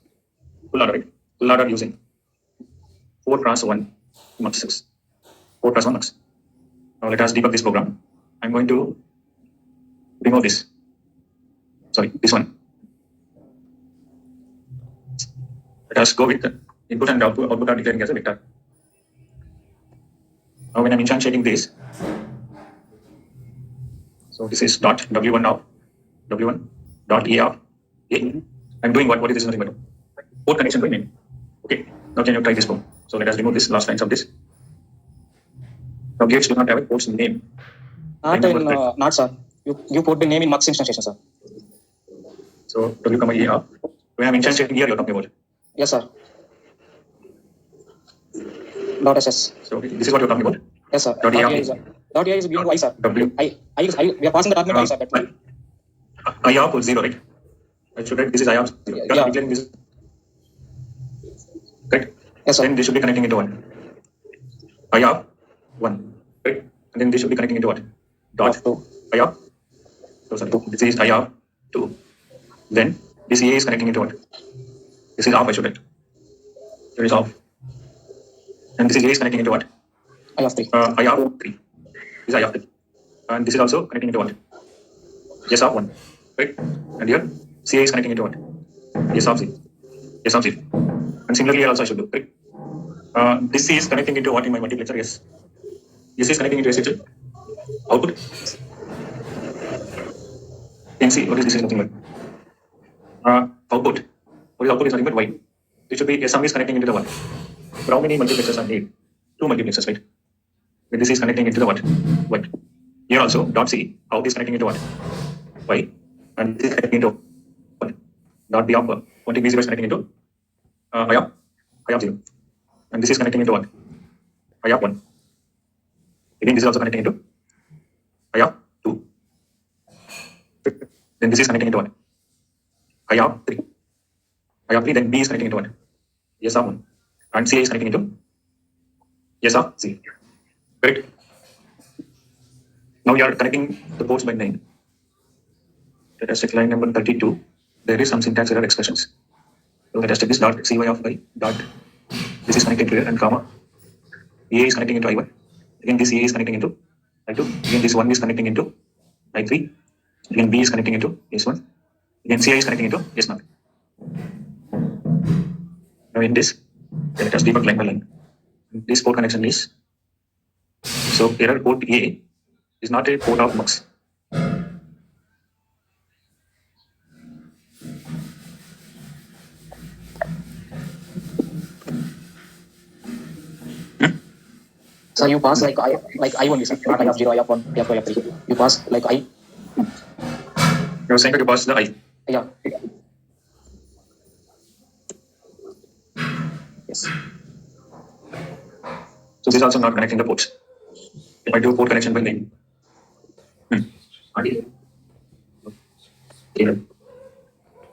Full ladder, right? Full ladder using 4 cross 1 mux 6. 4 plus 1 mux. Now let us debug this program. I'm going to remove this. Sorry, this one. Let us go with the input and output are declaring as a vector. Now when I'm instantiating this, so this is dot W1 now. W1 dot E of A. I'm doing what? What is this? Nothing but port connection by name. Okay. Now can you try this program? So let us remove this last lines of this. Now gates do not have a port's name. Not in, not, sir. You put the name in mux instantiation, sir. So W comma E of. When I'm instantiating here, you're talking about. Yes, sir. Dot SS. So this is what you're talking about. Yes, sir. Dot Dot A A is, dot A is given to I, sir. W. We are passing the argument I, sir. That's why. I of 0, right? I should write this is I of 0. Yeah. You're declaring this. Correct? Yes, sir. Then this should be connecting into what? I of 1. Right? And then this should be connecting into what? Dot Of 2. I of. So sorry. This is I of 2. Then this A is connecting into what? This is off, I should write. It is off. And this is A is connecting into what? I of 3. I of 3. is I of t. And this is also connecting into what? S of 1. Right? And here CA is connecting into what? S of 0. S of 0. And similarly here also I should do. Right? This is connecting into what in my multiplexer? Yes. This is connecting into SHL. Output. NC, what is this? Is nothing but output. What is output is nothing but Y. It should be sum is connecting into the what? For how many multiplexers are needed? 2 multiplexers, right? When this is connecting into the what? Y. Here also dot C. How this is connecting into what? Y. And this is connecting into what? Dot B of 1 B0 is connecting into I of 0. And this is connecting into what? I of 1. Again, this is also connecting into I of 2. Then this is connecting into what? I of 3. I of 3, then B is connecting into what? S of 1. And CA is connecting into S of 0. Correct? Now you are connecting the ports by 9. Let us check line number 32. There is some syntax error expressions. So let us check this dot CY of I dot. This is connected here and comma. A is connecting into I1. Again, this A is connecting into I2. Again, this 1 is connecting into I3. Again, B is connecting into S1. Again, CI is connecting into S0. Now in this, let us debug line by line. This port connection is, so error port A is not a port of mux. So you pass like I only, sir. Not I of 0, I of 1, I of 2, I of 3. You pass like I. You are saying that you pass the I. Yeah. Yes. So this is also not connecting the ports. If I do port connection by name. Okay.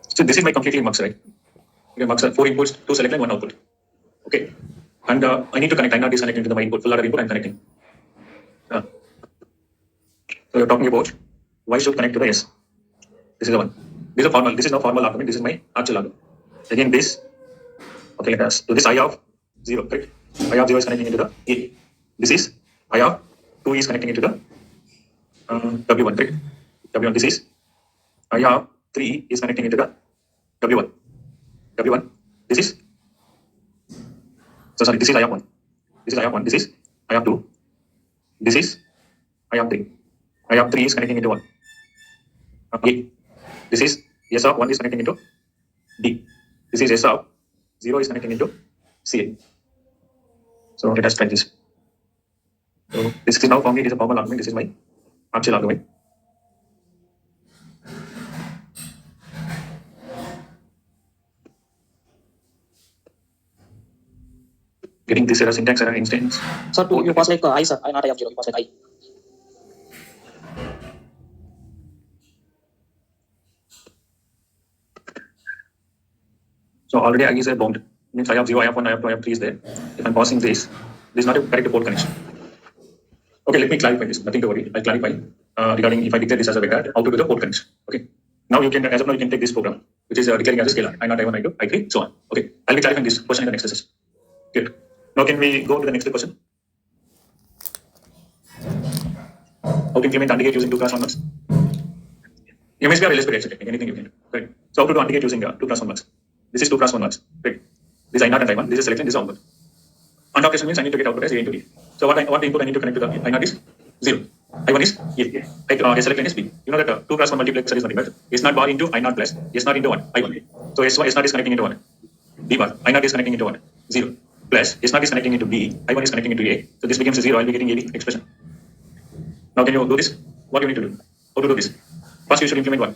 So this is my completely mux, right? Okay, mux are 4 inputs, 2 select and 1 output. Okay. And I need to connect. I'm not disconnecting to the my input. Full order input I'm connecting. So you're talking about Y should connect to the S. This is the one. This is a formal. This is no formal argument. This is my actual argument. Again, this. Okay, let us. So this I of 0, correct? I of 0 is connecting into the A. This is I of 2 is connecting into the W1, correct? W1. This is I of 3 is connecting into the W1. W1. This is. So sorry, this is I of 1. This is I of 1. This is I of 2. This is I of 3. I of 3 is connecting into 1. A. This is S of 1 is connecting into D. This is S of 0 is connecting into CA. So let us try this. So this is now for me, it is a formal argument. This is my actual argument. Getting this error syntax error instance. Sir, you pass like I, sir. I not I of 0. You pass like I. So already I is a bound. Means I of 0, I of 1, I of 2, I of 3 is there. If I'm passing this is not a correct port connection. Okay, let me clarify this. Nothing to worry. I'll clarify regarding if I declare this as a vector, how to do the port connection. Okay. Now you can, as of now, you can take this program, which is declaring as a scalar. I0, I1, I2, I3, so on. Okay. I'll be clarifying this question in the next session. Good. Now can we go to the next question? How to implement AND gate using 2 class 1 mux? MSB or LSB, right? Anything you can do. Right. So how to do AND gate using 2 class 1 mux? This is 2 class 1 mux. Right. This is I0 and I1. This is selection, this is output. AND operation means I need to get output as A into D. So what input I need to connect to the I0 is 0. I1 is A. Right. Select line is B. You know that 2 class 1 multiplexer is nothing but S not bar into I0 plus S0 into 1. I1. So S0 is connecting into 1. B bar. I0 is connecting into 1. 0. Plus S0 is connecting into B. I1 is connecting into A. So this becomes a 0. I'll be getting AB expression. Now can you do this? What you need to do? How to do this? First you should implement what?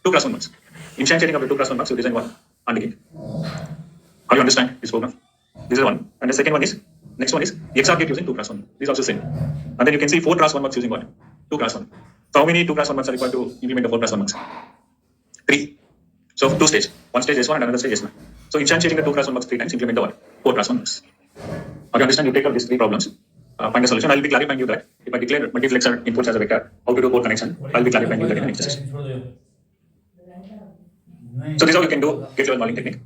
2 class 1 mux. Instantiating of the 2 class 1 mux, you design one AND gate. How do you understand this program? This is one. And the second one is, next one is XOR gate using 2 class 1. This is also same. And then you can see 4 class 1 mux using what? 2 class 1. So how many 2 class 1 mux are required to implement the 4 class 1 mux? 3. So 2 stage. One stage S1 and another stage S1. So instantiating the 2 class 1 mux 3 times, implement the what? 4 class 1 mux. How do you understand? You take out these 3 problems. Find a solution. I'll be clarifying you that if I declare multiplexer inputs as a vector, how to do port connection, I'll be clarifying you that in the next session. So this is how you can do gate level modeling technique.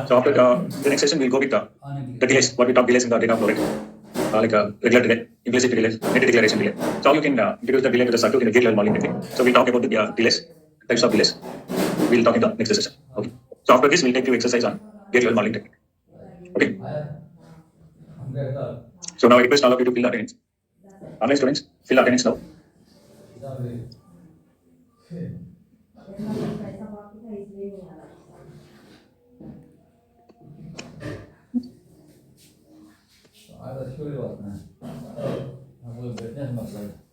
So after the next session, we'll go with the delays, what we talk delays in the data flow rate. regular delay, implicit delay, net declaration delay. So how you can introduce the delay to the circuit in the gate level modeling technique. So we'll talk about the delays, types of delays. We'll talk in the next session. Okay. So after this, we'll take you exercise on gate level modeling technique. Okay. So now I request all of you to fill the attendance. Online students, fill attendance now. आता शिकवली वाटणार. आपलं भेटण्यास मग